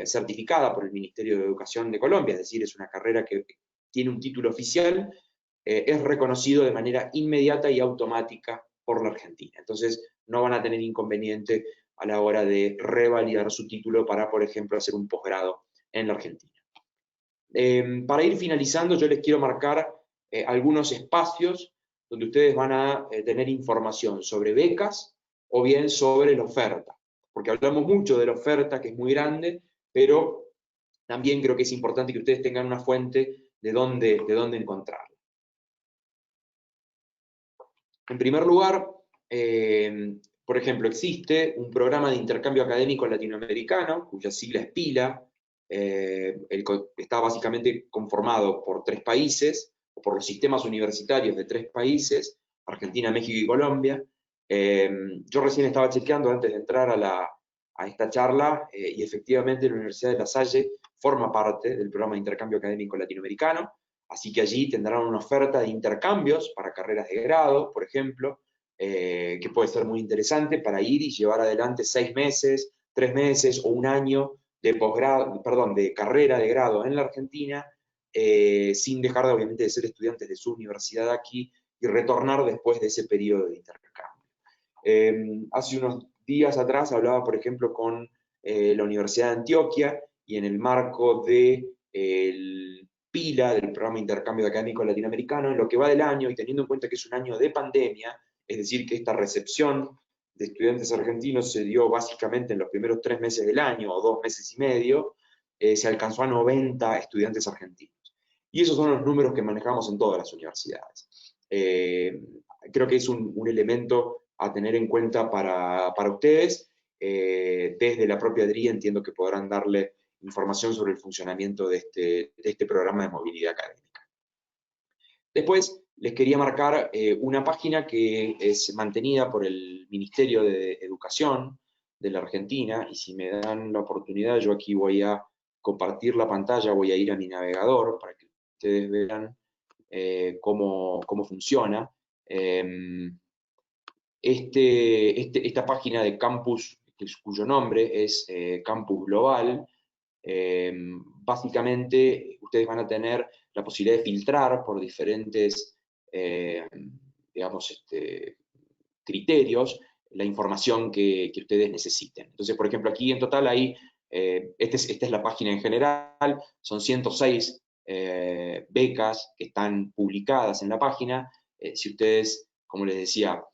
certificada por el Ministerio de Educación de Colombia, es decir, es una carrera que tiene un título oficial, es reconocido de manera inmediata y automática por la Argentina. Entonces, no van a tener inconveniente a la hora de revalidar su título para, por ejemplo, hacer un posgrado en la Argentina. Para ir finalizando, yo les quiero marcar algunos espacios donde ustedes van a tener información sobre becas o bien sobre la oferta, porque hablamos mucho de la oferta, que es muy grande, pero también creo que es importante que ustedes tengan una fuente de dónde encontrarla. En primer lugar, por ejemplo, existe un programa de intercambio académico latinoamericano, cuya sigla es PILA, está básicamente conformado por 3 países, o por los sistemas universitarios de 3 países, Argentina, México y Colombia. Yo recién estaba chequeando antes de entrar a esta charla, y efectivamente la Universidad de La Salle forma parte del programa de intercambio académico latinoamericano, así que allí tendrán una oferta de intercambios para carreras de grado, por ejemplo, que puede ser muy interesante para ir y llevar adelante 6 meses, 3 meses o un año de posgrado, perdón, de carrera de grado en la Argentina, sin dejar obviamente de ser estudiantes de su universidad aquí y retornar después de ese periodo de intercambio. Hace unos días atrás hablaba, por ejemplo, con la Universidad de Antioquia, y en el marco de PILA, del Programa de Intercambio Académico Latinoamericano, en lo que va del año, y teniendo en cuenta que es un año de pandemia, es decir, que esta recepción de estudiantes argentinos se dio básicamente en los primeros 3 meses del año, o 2 meses y medio, se alcanzó a 90 estudiantes argentinos. Y esos son los números que manejamos en todas las universidades. Creo que es un elemento a tener en cuenta para ustedes. Desde la propia DRI entiendo que podrán darle información sobre el funcionamiento de este programa de movilidad académica. Después les quería marcar una página que es mantenida por el Ministerio de Educación de la Argentina, y si me dan la oportunidad, yo aquí voy a compartir la pantalla, voy a ir a mi navegador para que ustedes vean cómo funciona. Esta página de Campus, cuyo nombre es Campus Global, básicamente ustedes van a tener la posibilidad de filtrar por diferentes, digamos, criterios la información que ustedes necesiten. Entonces, por ejemplo, aquí en total hay, esta es la página en general, son 106 becas que están publicadas en la página. Si ustedes, como les decía,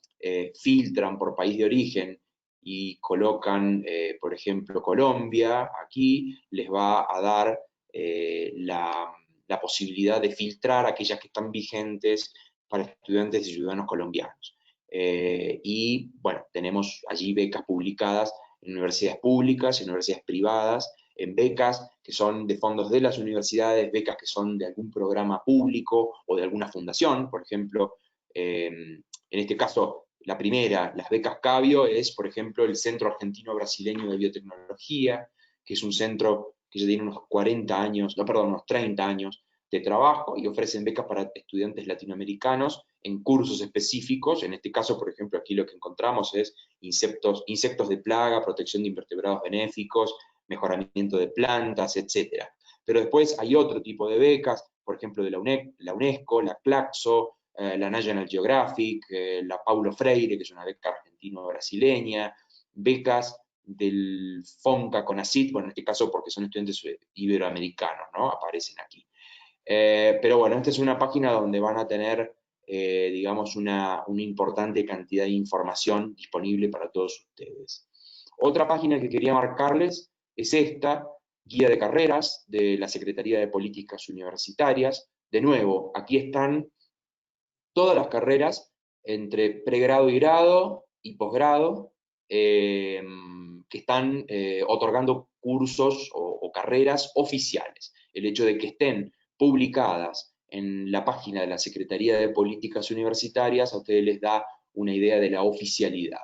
filtran por país de origen y colocan, por ejemplo, Colombia, aquí les va a dar la posibilidad de filtrar aquellas que están vigentes para estudiantes y ciudadanos colombianos. Y bueno, tenemos allí becas publicadas en universidades públicas, en universidades privadas, en becas que son de fondos de las universidades, becas que son de algún programa público o de alguna fundación. Por ejemplo, en este caso, la primera, las becas Cavio, es, por ejemplo, el Centro Argentino Brasileño de Biotecnología, que es un centro que ya tiene unos 40 años, no, perdón, unos 30 años de trabajo, y ofrecen becas para estudiantes latinoamericanos en cursos específicos. En este caso, por ejemplo, aquí lo que encontramos es insectos de plaga, protección de invertebrados benéficos, mejoramiento de plantas, etc. Pero después hay otro tipo de becas, por ejemplo, de la UNESCO, la Claxo, la National Geographic, la Paulo Freire, que es una beca argentino-brasileña, becas del FONCA CONACYT, bueno, en este caso porque son estudiantes iberoamericanos, ¿no? Aparecen aquí. Pero bueno, esta es una página donde van a tener, digamos, una importante cantidad de información disponible para todos ustedes. Otra página que quería marcarles es esta, Guía de Carreras de la Secretaría de Políticas Universitarias. De nuevo, aquí están todas las carreras entre pregrado y grado y posgrado, que están otorgando cursos o carreras oficiales. El hecho de que estén publicadas en la página de la Secretaría de Políticas Universitarias a ustedes les da una idea de la oficialidad.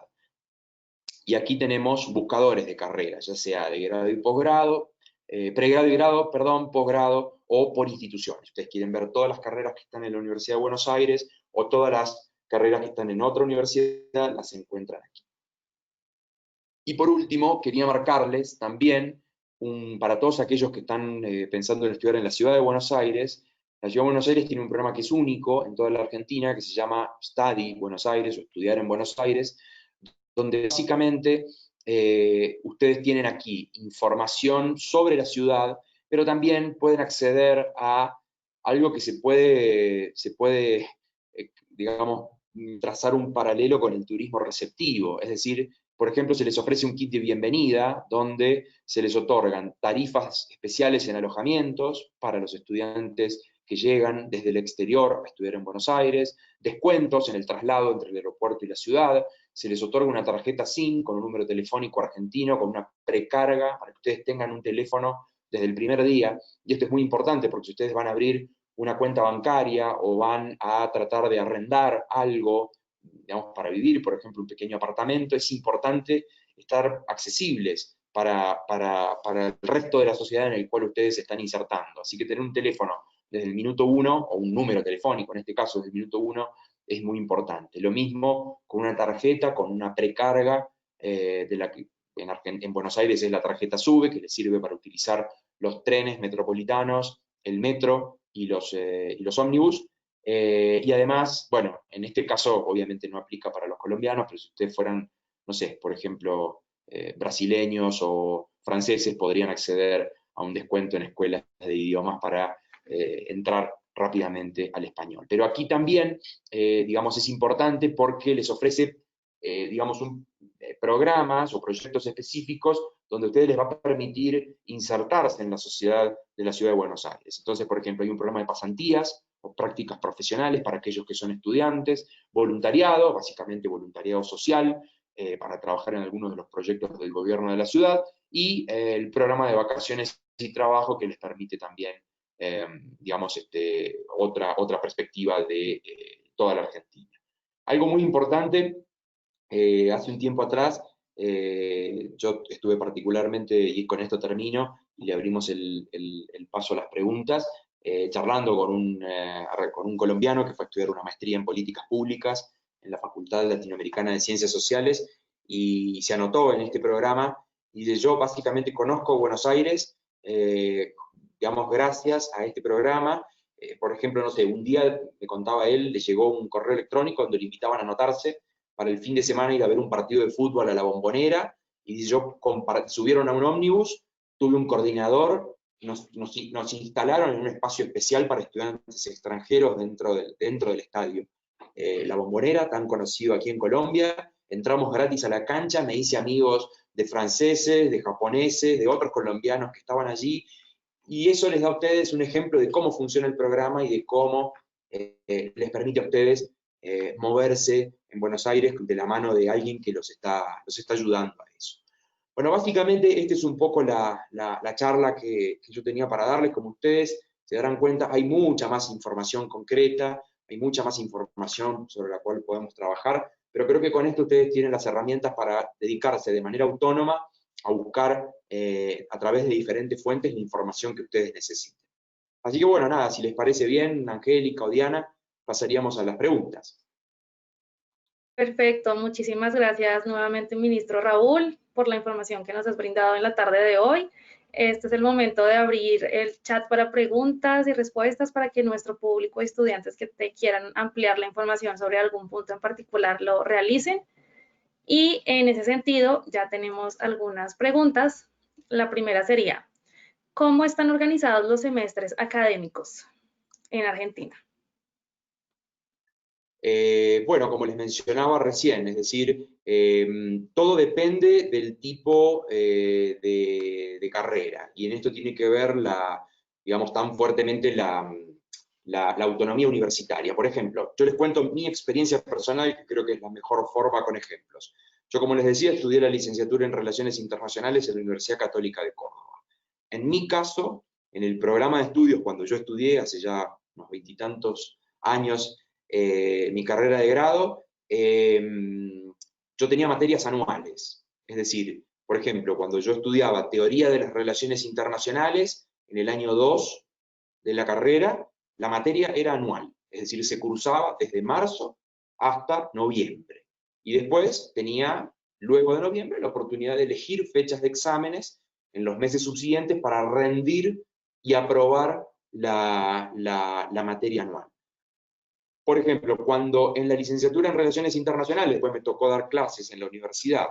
Y aquí tenemos buscadores de carreras, ya sea de grado y posgrado, pregrado y grado, perdón, posgrado o por instituciones. Ustedes quieren ver todas las carreras que están en la Universidad de Buenos Aires o todas las carreras que están en otra universidad, las encuentran aquí. Y por último, quería marcarles también, para todos aquellos que están pensando en estudiar en la Ciudad de Buenos Aires, la Ciudad de Buenos Aires tiene un programa que es único en toda la Argentina, que se llama Study Buenos Aires o Estudiar en Buenos Aires, donde básicamente ustedes tienen aquí información sobre la ciudad, pero también pueden acceder a algo que se puede digamos, trazar un paralelo con el turismo receptivo. Es decir, por ejemplo, se les ofrece un kit de bienvenida donde se les otorgan tarifas especiales en alojamientos para los estudiantes que llegan desde el exterior a estudiar en Buenos Aires, descuentos en el traslado entre el aeropuerto y la ciudad, se les otorga una tarjeta SIM con un número telefónico argentino, con una precarga, para que ustedes tengan un teléfono desde el primer día. Y esto es muy importante porque si ustedes van a abrir una cuenta bancaria o van a tratar de arrendar algo, digamos, para vivir, por ejemplo, un pequeño apartamento, es importante estar accesibles para el resto de la sociedad en el cual ustedes se están insertando. Así que tener un teléfono desde el minuto 1, o un número telefónico, en este caso desde el minuto 1, es muy importante. Lo mismo con una tarjeta, con una precarga, de la que en Buenos Aires es la tarjeta SUBE, que les sirve para utilizar los trenes metropolitanos, el metro y los ómnibus. Y además, bueno, en este caso obviamente no aplica para los colombianos, pero si ustedes fueran, no sé, por ejemplo, brasileños o franceses, podrían acceder a un descuento en escuelas de idiomas para entrar rápidamente al español. Pero aquí también, digamos, es importante porque les ofrece, digamos, programas o proyectos específicos donde a ustedes les va a permitir insertarse en la sociedad de la Ciudad de Buenos Aires. Entonces, por ejemplo, hay un programa de pasantías o prácticas profesionales para aquellos que son estudiantes, voluntariado, básicamente voluntariado social, para trabajar en algunos de los proyectos del gobierno de la ciudad, y el programa de vacaciones y trabajo que les permite también, digamos, otra perspectiva de toda la Argentina. Algo muy importante, hace un tiempo atrás, yo estuve particularmente, y con esto termino, y le abrimos el paso a las preguntas, charlando con un colombiano que fue a estudiar una maestría en políticas públicas en la Facultad Latinoamericana de Ciencias Sociales, y se anotó en este programa, y yo básicamente conozco Buenos Aires, digamos, gracias a este programa. Por ejemplo, no sé, un día, me contaba él, le llegó un correo electrónico donde le invitaban a anotarse para el fin de semana ir a ver un partido de fútbol a la Bombonera, y subieron a un ómnibus, tuve un coordinador, nos instalaron en un espacio especial para estudiantes extranjeros dentro del estadio. La Bombonera, tan conocido aquí en Colombia, entramos gratis a la cancha, me hice amigos de franceses, de japoneses, de otros colombianos que estaban allí, y eso les da a ustedes un ejemplo de cómo funciona el programa y de cómo les permite a ustedes moverse en Buenos Aires de la mano de alguien que los está ayudando a eso. Bueno, básicamente esta es un poco la charla que yo tenía para darles. Como ustedes se darán cuenta, hay mucha más información concreta, hay mucha más información sobre la cual podemos trabajar, pero creo que con esto ustedes tienen las herramientas para dedicarse de manera autónoma a buscar a través de diferentes fuentes la información que ustedes necesiten. Así que bueno, nada, si les parece bien, Angélica o Diana, pasaríamos a las preguntas. Perfecto, muchísimas gracias nuevamente, ministro Raúl, por la información que nos has brindado en la tarde de hoy. Este es el momento de abrir el chat para preguntas y respuestas para que nuestro público y estudiantes que te quieran ampliar la información sobre algún punto en particular lo realicen. Y en ese sentido, ya tenemos algunas preguntas. La primera sería, ¿cómo están organizados los semestres académicos en Argentina? Bueno, como les mencionaba recién, es decir, todo depende del tipo de carrera, y en esto tiene que ver digamos, tan fuertemente la autonomía universitaria. Por ejemplo, yo les cuento mi experiencia personal, que creo que es la mejor forma con ejemplos. Yo, como les decía, estudié la licenciatura en Relaciones Internacionales en la Universidad Católica de Córdoba. En mi caso, en el programa de estudios, cuando yo estudié hace ya unos 20 y tantos años, mi carrera de grado, yo tenía materias anuales. Es decir, por ejemplo, cuando yo estudiaba teoría de las relaciones internacionales, en el año 2 de la carrera, la materia era anual. Es decir, se cursaba desde marzo hasta noviembre. Y después tenía, luego de noviembre, la oportunidad de elegir fechas de exámenes en los meses subsiguientes para rendir y aprobar la materia anual. Por ejemplo, cuando en la licenciatura en Relaciones Internacionales, después me tocó dar clases en la universidad,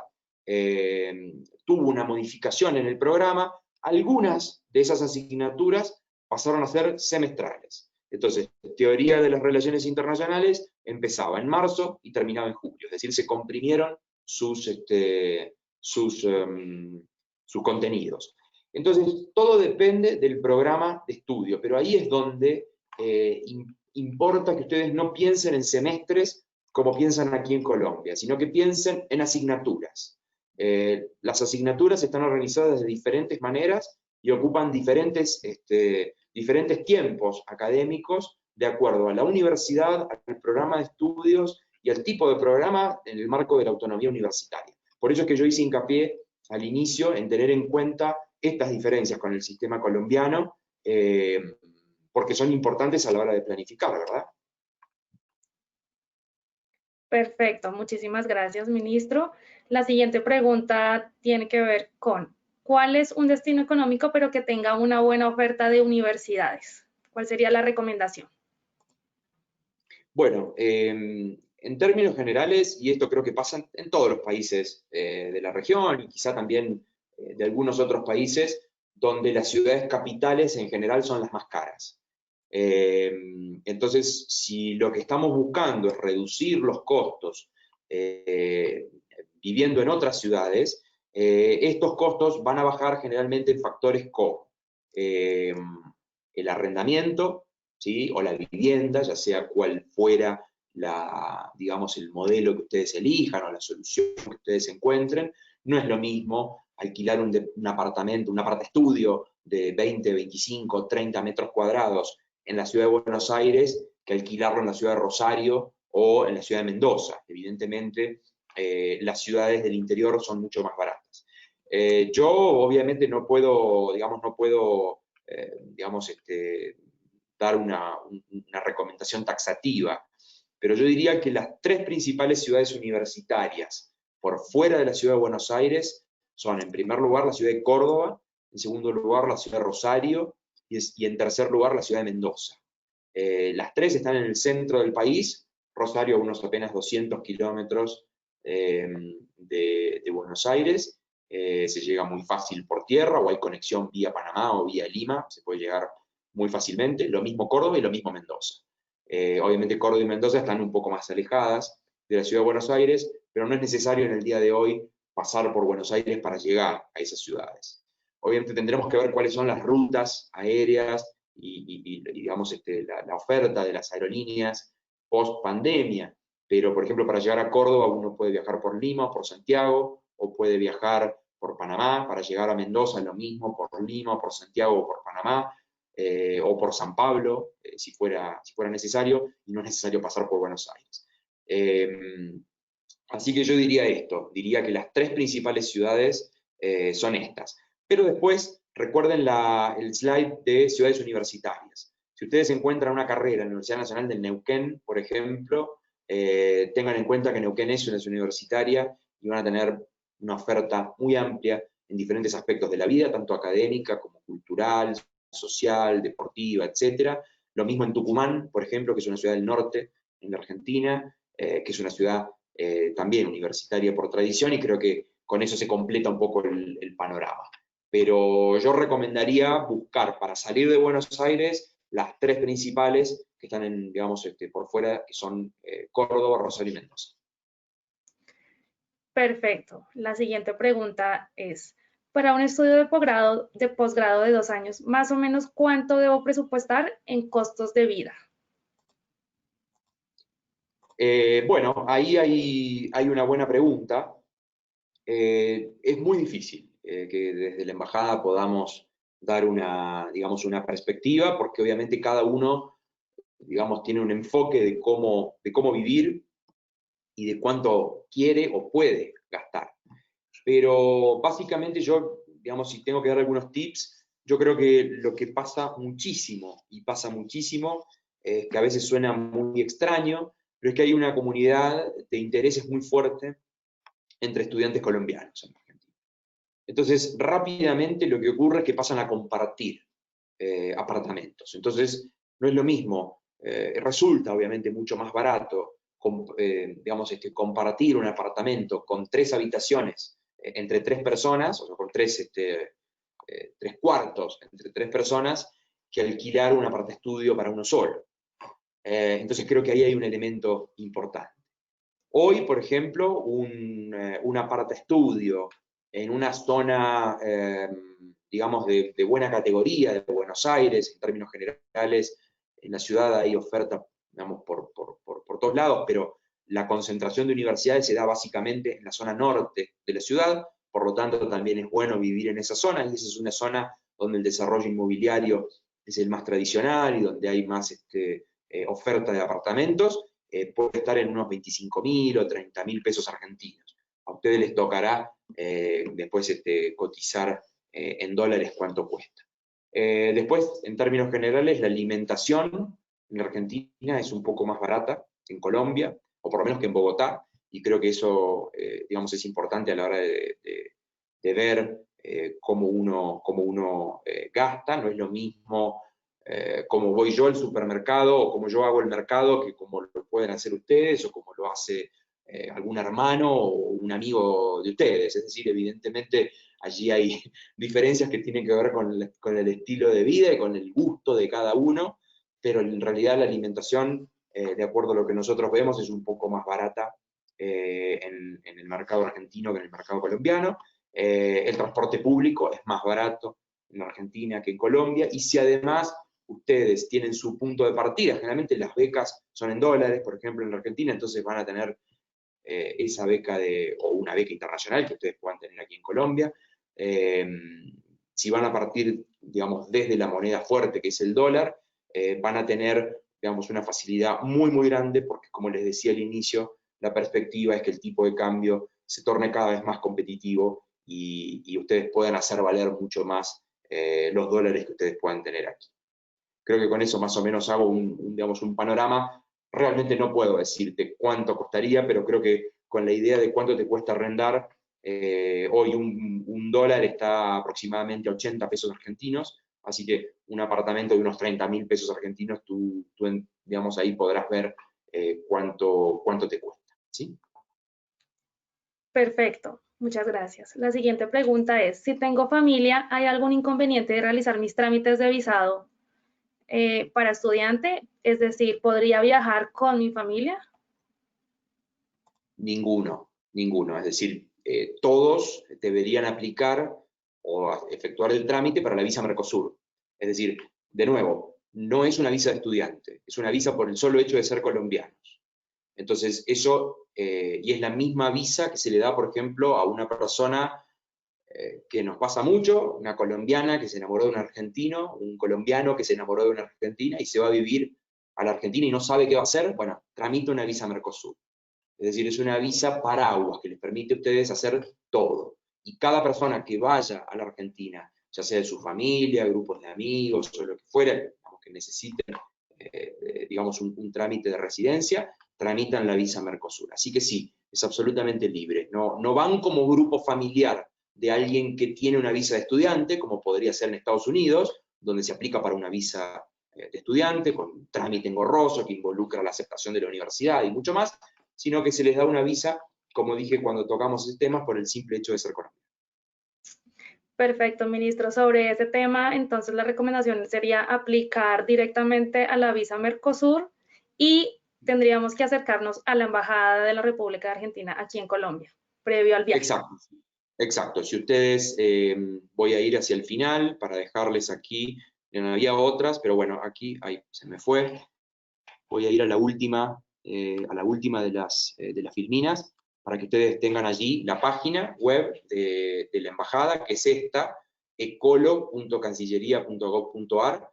tuvo una modificación en el programa, algunas de esas asignaturas pasaron a ser semestrales. Entonces, teoría de las relaciones internacionales empezaba en marzo y terminaba en julio, es decir, se comprimieron sus contenidos. Entonces, todo depende del programa de estudio, pero ahí es donde importa que ustedes no piensen en semestres como piensan aquí en Colombia, sino que piensen en asignaturas. Las asignaturas están organizadas de diferentes maneras y ocupan diferentes tiempos académicos de acuerdo a la universidad, al programa de estudios y al tipo de programa en el marco de la autonomía universitaria. Por eso es que yo hice hincapié al inicio en tener en cuenta estas diferencias con el sistema colombiano, porque son importantes a la hora de planificar, ¿verdad? Perfecto, muchísimas gracias, ministro. La siguiente pregunta tiene que ver con, ¿cuál es un destino económico pero que tenga una buena oferta de universidades? ¿Cuál sería la recomendación? Bueno, en términos generales, y esto creo que pasa en todos los países de la región y quizá también de algunos otros países, donde las ciudades capitales en general son las más caras. Entonces, si lo que estamos buscando es reducir los costos viviendo en otras ciudades, estos costos van a bajar generalmente en factores como el arrendamiento, ¿sí? O la vivienda, ya sea cual fuera digamos, el modelo que ustedes elijan o la solución que ustedes encuentren. No es lo mismo alquilar un apartamento, un estudio de 20, 25, 30 metros cuadrados en la ciudad de Buenos Aires que alquilarlo en la ciudad de Rosario o en la ciudad de Mendoza. Evidentemente, las ciudades del interior son mucho más baratas. Yo obviamente no puedo, digamos, dar una recomendación taxativa, pero yo diría que las tres principales ciudades universitarias por fuera de la ciudad de Buenos Aires son, en primer lugar, la ciudad de Córdoba, en segundo lugar, la ciudad de Rosario, y en tercer lugar, la ciudad de Mendoza. Las tres están en el centro del país, Rosario a unos apenas 200 kilómetros de Buenos Aires, se llega muy fácil por tierra, o hay conexión vía Panamá o vía Lima, se puede llegar muy fácilmente, lo mismo Córdoba y lo mismo Mendoza. Obviamente Córdoba y Mendoza están un poco más alejadas de la ciudad de Buenos Aires, pero no es necesario en el día de hoy pasar por Buenos Aires para llegar a esas ciudades. obviamente tendremos que ver cuáles son las rutas aéreas digamos, la oferta de las aerolíneas post pandemia. Pero, por ejemplo, para llegar a Córdoba uno puede viajar por Lima o por Santiago, o puede viajar por Panamá. Para llegar a Mendoza lo mismo, por Lima, por Santiago o por Panamá, o por San Pablo, si fuera necesario, y no es necesario pasar por Buenos Aires. Así que yo diría esto, diría que las tres principales ciudades son estas. Pero después, recuerden el slide de ciudades universitarias. Si ustedes encuentran una carrera en la Universidad Nacional del Neuquén, por ejemplo, tengan en cuenta que Neuquén es una ciudad universitaria y van a tener una oferta muy amplia en diferentes aspectos de la vida, tanto académica como cultural, social, deportiva, etc. Lo mismo en Tucumán, por ejemplo, que es una ciudad del norte en la Argentina, que es una ciudad también universitaria por tradición, y creo que con eso se completa un poco el panorama. Pero yo recomendaría buscar para salir de Buenos Aires las tres principales que están digamos, por fuera, que son Córdoba, Rosario y Mendoza. Perfecto. La siguiente pregunta es, para un estudio de posgrado de 2 años, más o menos, ¿cuánto debo presupuestar en costos de vida? Bueno, ahí hay una buena pregunta. Es muy difícil que desde la embajada podamos dar digamos, una perspectiva, porque obviamente cada uno, digamos, tiene un enfoque de cómo vivir y de cuánto quiere o puede gastar. Pero básicamente yo, digamos, si tengo que dar algunos tips, yo creo que lo que pasa muchísimo, y pasa muchísimo, que a veces suena muy extraño, pero es que hay una comunidad de intereses muy fuerte entre estudiantes colombianos en Argentina. Entonces, rápidamente lo que ocurre es que pasan a compartir apartamentos. Entonces, no es lo mismo, resulta obviamente mucho más barato, digamos, compartir un apartamento con 3 habitaciones entre 3 personas, o sea, con 3 cuartos entre 3 personas, que alquilar un apartaestudio para uno solo. Entonces creo que ahí hay un elemento importante. Hoy, por ejemplo, un apartaestudio en una zona, digamos, de buena categoría de Buenos Aires, en términos generales, en la ciudad hay oferta, digamos, por todos lados, pero la concentración de universidades se da básicamente en la zona norte de la ciudad, por lo tanto también es bueno vivir en esa zona, y esa es una zona donde el desarrollo inmobiliario es el más tradicional y donde hay más oferta de apartamentos. Puede estar en unos 25.000 o 30.000 pesos argentinos. A ustedes les tocará después cotizar en dólares cuánto cuesta. Después, en términos generales, la alimentación en Argentina es un poco más barata que en Colombia, o por lo menos que en Bogotá, y creo que eso, digamos, es importante a la hora de ver cómo uno gasta. No es lo mismo como voy yo al supermercado, o como yo hago el mercado, que como lo pueden hacer ustedes, o como lo hace algún hermano o un amigo de ustedes. Es decir, evidentemente allí hay diferencias que tienen que ver con el estilo de vida y con el gusto de cada uno, pero en realidad la alimentación, de acuerdo a lo que nosotros vemos, es un poco más barata en el mercado argentino que en el mercado colombiano. El transporte público es más barato en Argentina que en Colombia, y si además ustedes tienen su punto de partida, generalmente las becas son en dólares, por ejemplo, en la Argentina, entonces van a tener esa beca o una beca internacional que ustedes puedan tener aquí en Colombia. Si van a partir, digamos, desde la moneda fuerte, que es el dólar, van a tener, digamos, una facilidad muy, muy grande, porque como les decía al inicio, la perspectiva es que el tipo de cambio se torne cada vez más competitivo y ustedes puedan hacer valer mucho más los dólares que ustedes puedan tener aquí. Creo que con eso más o menos hago digamos, un panorama. Realmente no puedo decirte cuánto costaría, pero creo que con la idea de cuánto te cuesta arrendar, hoy un dólar está aproximadamente a 80 pesos argentinos, así que un apartamento de unos 30.000 pesos argentinos, tú digamos, ahí podrás ver cuánto te cuesta, ¿sí? Perfecto, muchas gracias. La siguiente pregunta es, si tengo familia, ¿hay algún inconveniente de realizar mis trámites de visado para estudiante? Es decir, ¿podría viajar con mi familia? Ninguno. Es decir, todos deberían aplicar o a efectuar el trámite para la visa Mercosur. Es decir, de nuevo, no es una visa de estudiante, es una visa por el solo hecho de ser colombianos. Entonces, eso, y es la misma visa que se le da, por ejemplo, a una persona que nos pasa mucho, una colombiana que se enamoró de un argentino, un colombiano que se enamoró de una argentina y se va a vivir a la Argentina y no sabe qué va a hacer, bueno, tramita una visa Mercosur. Es decir, es una visa paraguas que les permite a ustedes hacer todo. Y cada persona que vaya a la Argentina, ya sea de su familia, grupos de amigos o lo que fuera, digamos, que necesiten, digamos, un trámite de residencia, tramitan la visa Mercosur. Así que sí, es absolutamente libre. No van como grupo familiar de alguien que tiene una visa de estudiante, como podría ser en Estados Unidos, donde se aplica para una visa de estudiante, con un trámite engorroso que involucra la aceptación de la universidad y mucho más, sino que se les da una visa, como dije cuando tocamos ese tema, por el simple hecho de ser colombiano. Perfecto, ministro. Sobre ese tema, entonces la recomendación sería aplicar directamente a la visa Mercosur y tendríamos que acercarnos a la Embajada de la República de Argentina aquí en Colombia, previo al viaje. Exacto, exacto. Si ustedes, voy a ir hacia el final para dejarles aquí, había otras, pero bueno, aquí, ahí se me fue. Voy a ir a la última de las filminas, para que ustedes tengan allí la página web de la embajada, que es esta, ecolo.cancillería.gov.ar.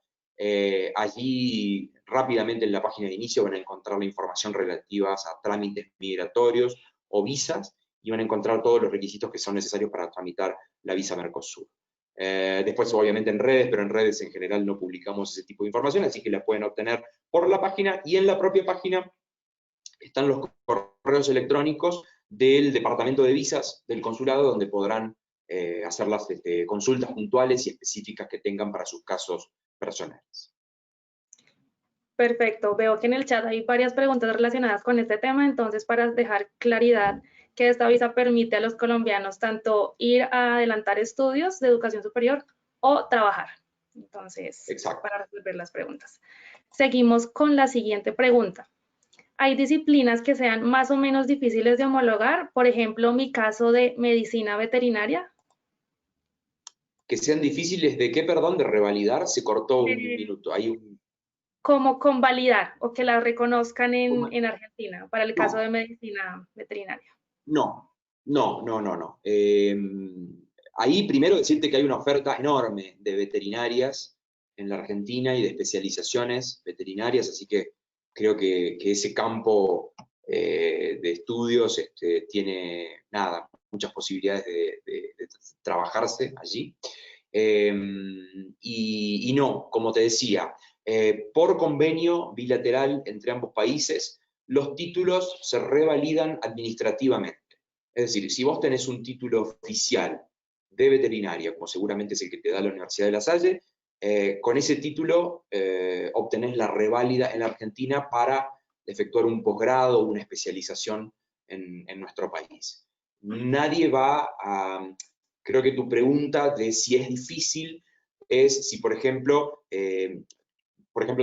Allí rápidamente en la página de inicio van a encontrar la información relativa a trámites migratorios o visas, y van a encontrar todos los requisitos que son necesarios para tramitar la visa Mercosur. Después, obviamente, en redes, pero en redes en general no publicamos ese tipo de información, así que la pueden obtener por la página, y en la propia página están los correos electrónicos del departamento de visas del consulado, donde podrán hacer las consultas puntuales y específicas que tengan para sus casos personales. Perfecto. Veo que en el chat hay varias preguntas relacionadas con este tema, entonces para dejar claridad que esta visa permite a los colombianos tanto ir a adelantar estudios de educación superior o trabajar. Entonces, Exacto. para resolver las preguntas. Seguimos con la siguiente pregunta. ¿Hay disciplinas que sean más o menos difíciles de homologar? Por ejemplo, mi caso de medicina veterinaria. Que sean difíciles de qué, perdón, de revalidar, se cortó un minuto. Hay un... Como convalidar o que la reconozcan en Argentina para el caso No, de medicina veterinaria. no. Ahí primero decirte que hay una oferta enorme de veterinarias en la Argentina y de especializaciones veterinarias, así que creo que ese campo de estudios tiene, nada, muchas posibilidades de trabajarse allí. Y no, como te decía, por convenio bilateral entre ambos países, los títulos se revalidan administrativamente. Es decir, si vos tenés un título oficial de veterinaria, como seguramente es el que te da la Universidad de La Salle, con ese título obtenés la reválida en la Argentina para efectuar un posgrado o una especialización en nuestro país. Nadie va a... Creo que tu pregunta de si es difícil es si, por ejemplo,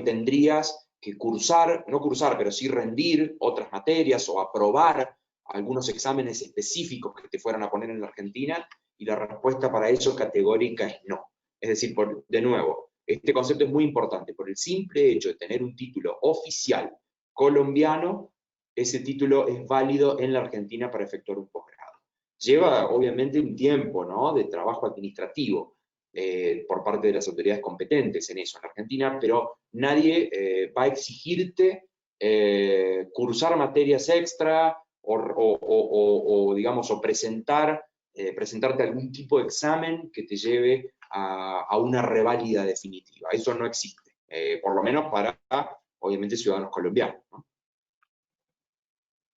tendrías que cursar, no cursar, pero sí rendir otras materias o aprobar algunos exámenes específicos que te fueran a poner en la Argentina, y la respuesta para eso categórica es no. Es decir, de nuevo, este concepto es muy importante. Por el simple hecho de tener un título oficial colombiano, ese título es válido en la Argentina para efectuar un posgrado. Lleva, obviamente, un tiempo, ¿no?, de trabajo administrativo por parte de las autoridades competentes en eso en Argentina, pero nadie va a exigirte cursar materias extra digamos, o presentarte algún tipo de examen que te lleve a una reválida definitiva. Eso no existe, por lo menos para, obviamente, ciudadanos colombianos, ¿no?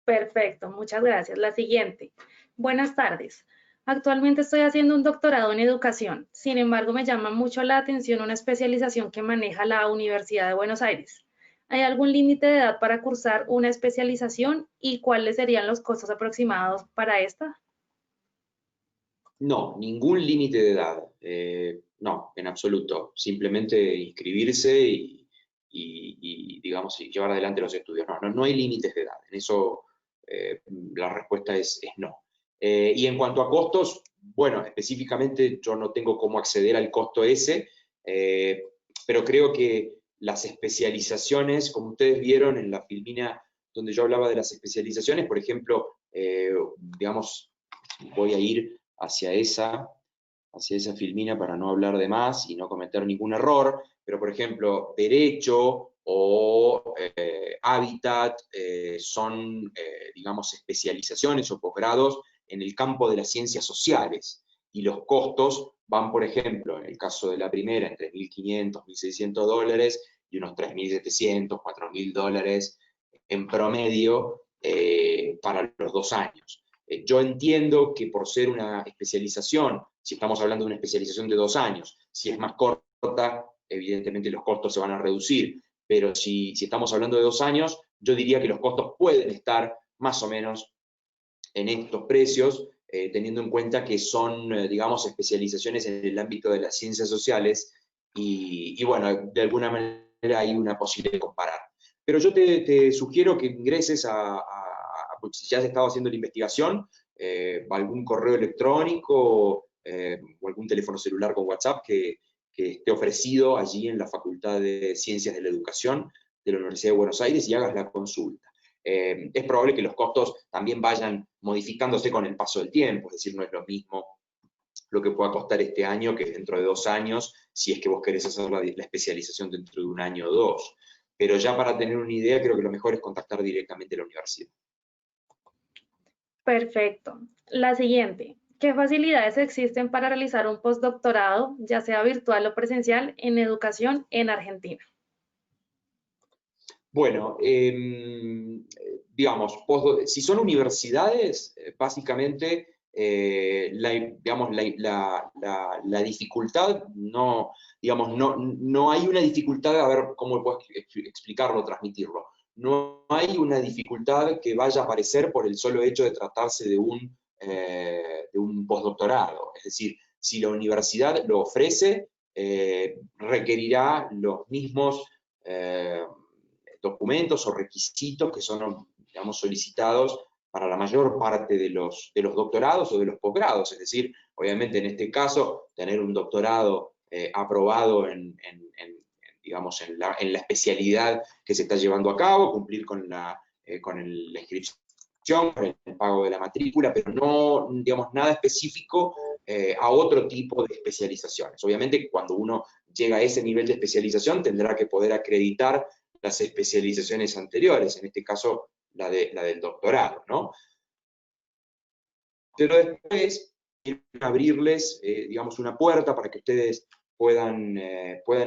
Perfecto, muchas gracias. La siguiente. Buenas tardes. Actualmente estoy haciendo un doctorado en educación. Sin embargo, me llama mucho la atención una especialización que maneja la Universidad de Buenos Aires. ¿Hay algún límite de edad para cursar una especialización y cuáles serían los costos aproximados para esta? No, ningún límite de edad. No, en absoluto. Simplemente inscribirse digamos, y llevar adelante los estudios. No hay límites de edad. En eso la respuesta es no. Y en cuanto a costos, bueno, específicamente yo no tengo cómo acceder al costo ese, pero creo que las especializaciones, como ustedes vieron en la filmina donde yo hablaba de las especializaciones, por ejemplo, digamos, voy a ir hacia esa filmina para no hablar de más y no cometer ningún error, pero por ejemplo, derecho o hábitat son, digamos, especializaciones o posgrados en el campo de las ciencias sociales, y los costos van, por ejemplo, en el caso de la primera, entre 1.500, 1.600 dólares y unos 3.700, 4.000 dólares en promedio para los 2 años. Yo entiendo que por ser una especialización, si estamos hablando de una especialización de 2 años, si es más corta, evidentemente los costos se van a reducir, pero si estamos hablando de 2 años, yo diría que los costos pueden estar más o menos en estos precios, teniendo en cuenta que son, digamos, especializaciones en el ámbito de las ciencias sociales y bueno, de alguna manera hay una posibilidad de comparar. Pero yo te sugiero que ingreses pues, si ya has estado haciendo la investigación, algún correo electrónico o algún teléfono celular con WhatsApp que esté ofrecido allí en la Facultad de Ciencias de la Educación de la Universidad de Buenos Aires y hagas la consulta. Es probable que los costos también vayan modificándose con el paso del tiempo, es decir, no es lo mismo lo que pueda costar este año que dentro de 2 años, si es que vos querés hacer la especialización dentro de un año o dos. Pero ya para tener una idea, creo que lo mejor es contactar directamente a la universidad. Perfecto. La siguiente. ¿Qué facilidades existen para realizar un postdoctorado, ya sea virtual o presencial, en educación en Argentina? Bueno, digamos, si son universidades, básicamente, digamos, la dificultad no, digamos, no hay una dificultad, a ver cómo puedo explicarlo, transmitirlo. No hay una dificultad que vaya a aparecer por el solo hecho de tratarse de un postdoctorado. Es decir, si la universidad lo ofrece, requerirá los mismos documentos o requisitos que son, digamos, solicitados para la mayor parte de los doctorados o de los posgrados. Es decir, obviamente en este caso, tener un doctorado aprobado digamos, en la especialidad que se está llevando a cabo, cumplir con la inscripción, con el pago de la matrícula, pero no, digamos, nada específico a otro tipo de especializaciones. Obviamente, cuando uno llega a ese nivel de especialización, tendrá que poder acreditar las especializaciones anteriores, en este caso la del doctorado, ¿no? Pero después abrirles, digamos, una puerta para que ustedes puedan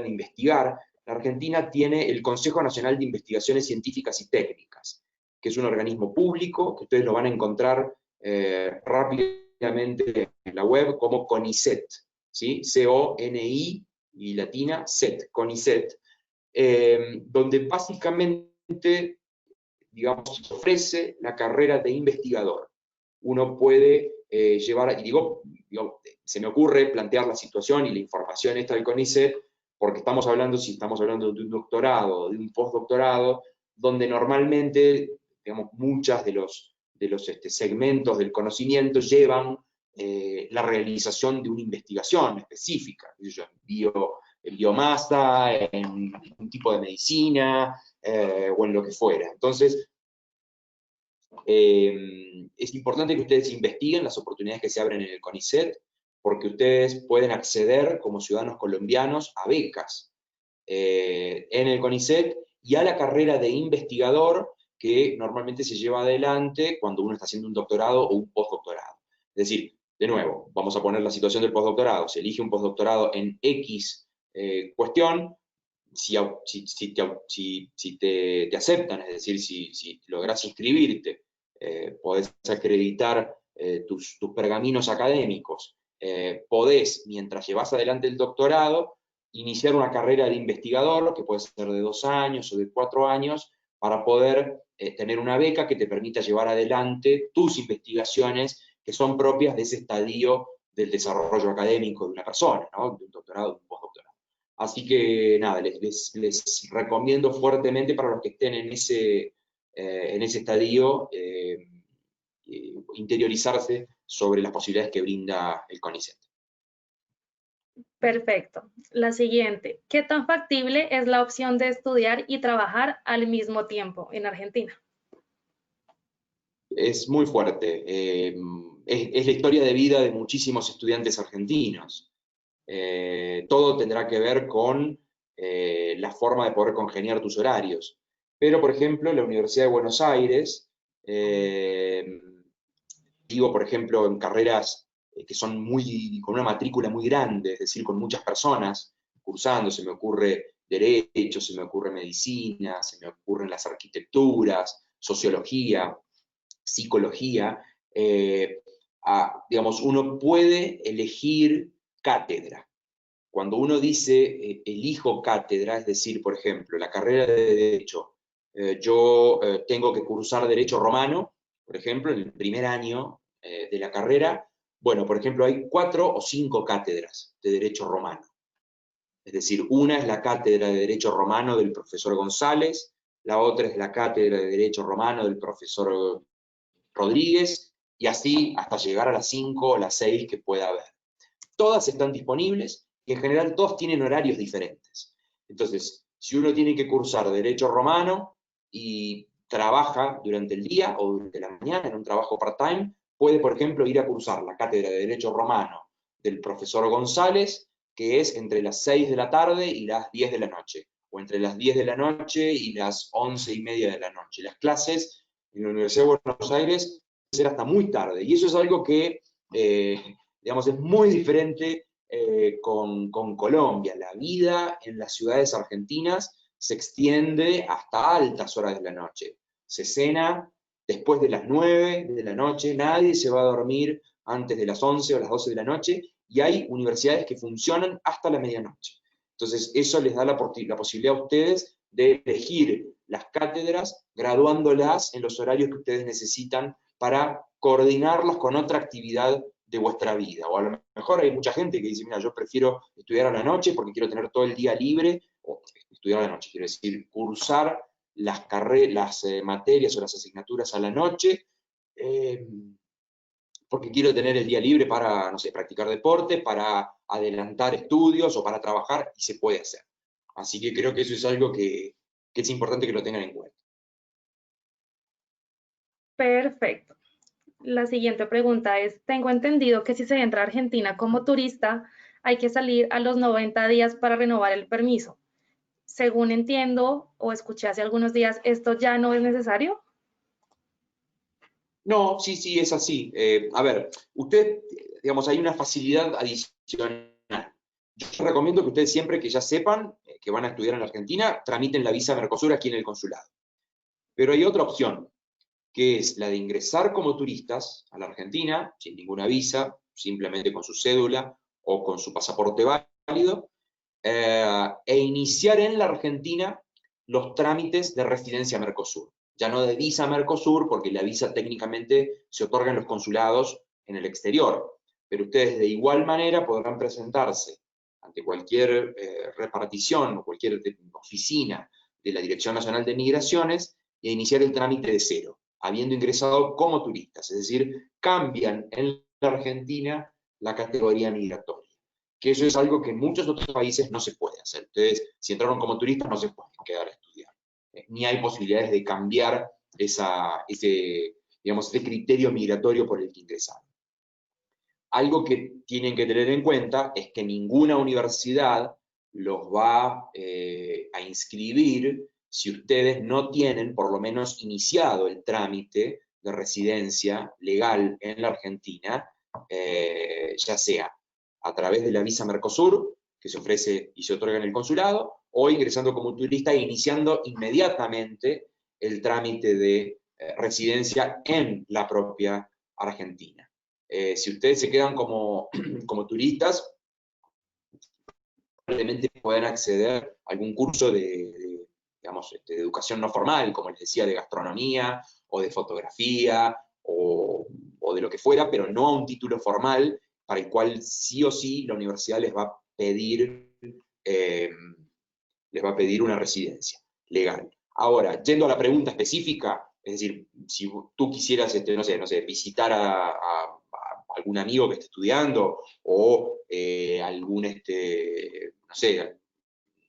investigar. La Argentina tiene el Consejo Nacional de Investigaciones Científicas y Técnicas, que es un organismo público, que ustedes lo van a encontrar rápidamente en la web como CONICET, ¿sí? C-O-N-I y latina, CET, CONICET, donde básicamente, digamos, ofrece la carrera de investigador. Uno puede llevar, y digo, se me ocurre plantear la situación y la información esta del CONICET, porque si estamos hablando de un doctorado o de un postdoctorado, donde normalmente, digamos, muchas de los segmentos del conocimiento llevan la realización de una investigación específica, en biomasa, en un tipo de medicina o en lo que fuera. Entonces, es importante que ustedes investiguen las oportunidades que se abren en el CONICET, porque ustedes pueden acceder como ciudadanos colombianos a becas en el CONICET y a la carrera de investigador que normalmente se lleva adelante cuando uno está haciendo un doctorado o un postdoctorado. Es decir, de nuevo, vamos a poner la situación del postdoctorado. Se elige un postdoctorado en X cuestión. Si te aceptan, es decir, si logras inscribirte, podés acreditar tus pergaminos académicos, podés, mientras llevas adelante el doctorado, iniciar una carrera de investigador, que puede ser de 2 años o de 4 años, para poder tener una beca que te permita llevar adelante tus investigaciones que son propias de ese estadio del desarrollo académico de una persona, ¿no? De un doctorado, de un postdoctorado. Así que nada, les recomiendo fuertemente para los que estén en ese estadio interiorizarse sobre las posibilidades que brinda el CONICET. Perfecto. La siguiente, ¿qué tan factible es la opción de estudiar y trabajar al mismo tiempo en Argentina? Es muy fuerte. Es la historia de vida de muchísimos estudiantes argentinos. Todo tendrá que ver con la forma de poder congeniar tus horarios. Pero, por ejemplo, la Universidad de Buenos Aires, digo, por ejemplo, en carreras que son con una matrícula muy grande, es decir, con muchas personas cursando, se me ocurre Derecho, se me ocurre Medicina, se me ocurren las arquitecturas, Sociología, Psicología, digamos, uno puede elegir cátedra. Cuando uno dice elijo cátedra, es decir, por ejemplo, la carrera de Derecho, yo tengo que cursar Derecho Romano, por ejemplo, en el primer año de la carrera, bueno, por ejemplo, hay 4 o 5 cátedras de Derecho Romano. Es decir, una es la cátedra de Derecho Romano del profesor González, la otra es la cátedra de Derecho Romano del profesor Rodríguez, y así hasta llegar a las 5 o las 6 que pueda haber. Todas están disponibles y en general todos tienen horarios diferentes. Entonces, si uno tiene que cursar Derecho Romano y trabaja durante el día o durante la mañana en un trabajo part-time, puede, por ejemplo, ir a cursar la cátedra de Derecho Romano del profesor González, que es entre las 6 de la tarde y las 10 de la noche, o entre las 10 de la noche y las 11:30 de la noche. Las clases en la Universidad de Buenos Aires pueden ser hasta muy tarde, y eso es algo que digamos, es muy diferente con Colombia. La vida en las ciudades argentinas se extiende hasta altas horas de la noche. Se cena después de las 9 de la noche, nadie se va a dormir antes de las 11 o las 12 de la noche, y hay universidades que funcionan hasta la medianoche. Entonces, eso les da la posibilidad a ustedes de elegir las cátedras, graduándolas en los horarios que ustedes necesitan para coordinarlas con otra actividad de vuestra vida. O a lo mejor hay mucha gente que dice, mira, yo prefiero estudiar a la noche porque quiero tener todo el día libre, o estudiar a la noche, quiero decir, cursar las materias o las asignaturas a la noche, porque quiero tener el día libre para, no sé, practicar deporte, para adelantar estudios o para trabajar, y se puede hacer. Así que creo que eso es algo que es importante que lo tengan en cuenta. Perfecto. La siguiente pregunta es, tengo entendido que si se entra a Argentina como turista, hay que salir a los 90 días para renovar el permiso. Según entiendo o escuché hace algunos días, ¿esto ya no es necesario? No, sí, sí, es así. A ver, usted, digamos, hay una facilidad adicional. Yo recomiendo que ustedes siempre que ya sepan que van a estudiar en la Argentina, tramiten la visa Mercosur aquí en el consulado. Pero hay otra opción, que es la de ingresar como turistas a la Argentina, sin ninguna visa, simplemente con su cédula o con su pasaporte válido, e iniciar en la Argentina los trámites de residencia Mercosur. Ya no de visa Mercosur, porque la visa técnicamente se otorga en los consulados en el exterior, pero ustedes de igual manera podrán presentarse ante cualquier repartición o cualquier oficina de la Dirección Nacional de Migraciones e iniciar el trámite de cero, habiendo ingresado como turistas, es decir, cambian en la Argentina la categoría migratoria, que eso es algo que en muchos otros países no se puede hacer. Ustedes, si entraron como turistas, no se pueden quedar a estudiar, ni hay posibilidades de cambiar digamos, ese criterio migratorio por el que ingresaron. Algo que tienen que tener en cuenta es que ninguna universidad los va a inscribir si ustedes no tienen por lo menos iniciado el trámite de residencia legal en la Argentina, ya sea a través de la visa Mercosur, que se ofrece y se otorga en el consulado, o ingresando como turista e iniciando inmediatamente el trámite de residencia en la propia Argentina. Si ustedes se quedan como, como turistas, probablemente puedan acceder a algún curso digamos, de educación no formal, como les decía, de gastronomía o de fotografía o de lo que fuera, pero no a un título formal para el cual sí o sí la universidad les va a pedir, una residencia legal. Ahora, yendo a la pregunta específica, es decir, si tú quisieras, no sé, visitar a algún amigo que esté estudiando, o algún, no sé,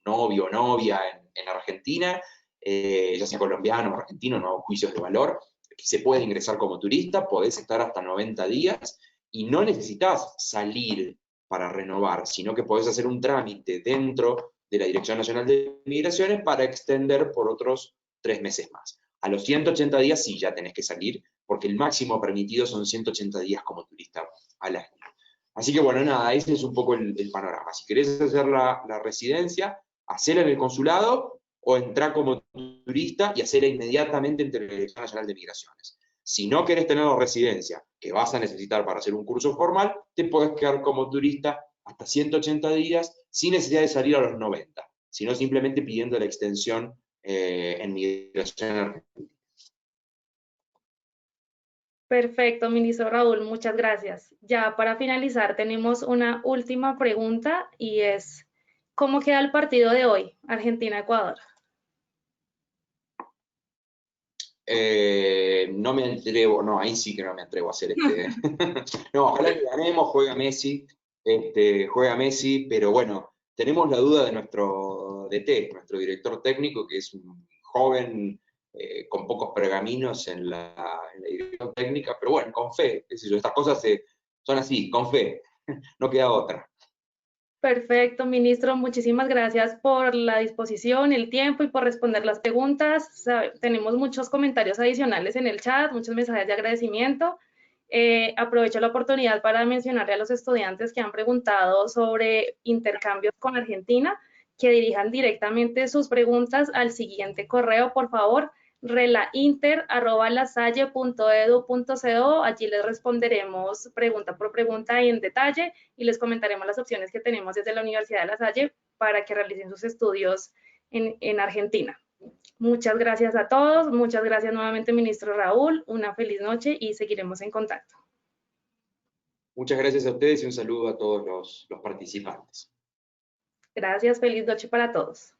novio o novia en Argentina, ya sea colombiano o argentino, no juicios de valor, se puede ingresar como turista, podés estar hasta 90 días y no necesitas salir para renovar, sino que podés hacer un trámite dentro de la Dirección Nacional de Migraciones para extender por otros 3 meses más. A los 180 días sí ya tenés que salir, porque el máximo permitido son 180 días como turista al año. Así que bueno, nada, ese es un poco el panorama. Si querés hacer la residencia, hacela en el consulado o entrar como turista y hacerla inmediatamente entre la Dirección Nacional de Migraciones. Si no querés tener la residencia que vas a necesitar para hacer un curso formal, te podés quedar como turista hasta 180 días sin necesidad de salir a los 90, sino simplemente pidiendo la extensión en migración argentina. Perfecto, ministro Raúl, muchas gracias. Ya para finalizar, tenemos una última pregunta y es, ¿cómo queda el partido de hoy, Argentina-Ecuador? No me atrevo, no, ahí sí que no me atrevo a hacer No, ojalá que ganemos, juega Messi, pero bueno, tenemos la duda de nuestro DT, nuestro director técnico, que es un joven con pocos pergaminos en la dirección técnica, pero bueno, con fe, qué sé yo, estas cosas son así, con fe, no queda otra. Perfecto, ministro. Muchísimas gracias por la disposición, el tiempo y por responder las preguntas. Tenemos muchos comentarios adicionales en el chat, muchos mensajes de agradecimiento. Aprovecho la oportunidad para mencionarle a los estudiantes que han preguntado sobre intercambios con Argentina, que dirijan directamente sus preguntas al siguiente correo, por favor, relainter@lasalle.edu.co. Allí les responderemos pregunta por pregunta y en detalle y les comentaremos las opciones que tenemos desde la Universidad de La Salle para que realicen sus estudios en Argentina. Muchas gracias a todos, muchas gracias nuevamente, ministro Raúl, una feliz noche y seguiremos en contacto. Muchas gracias a ustedes y un saludo a todos los participantes. Gracias, feliz noche para todos.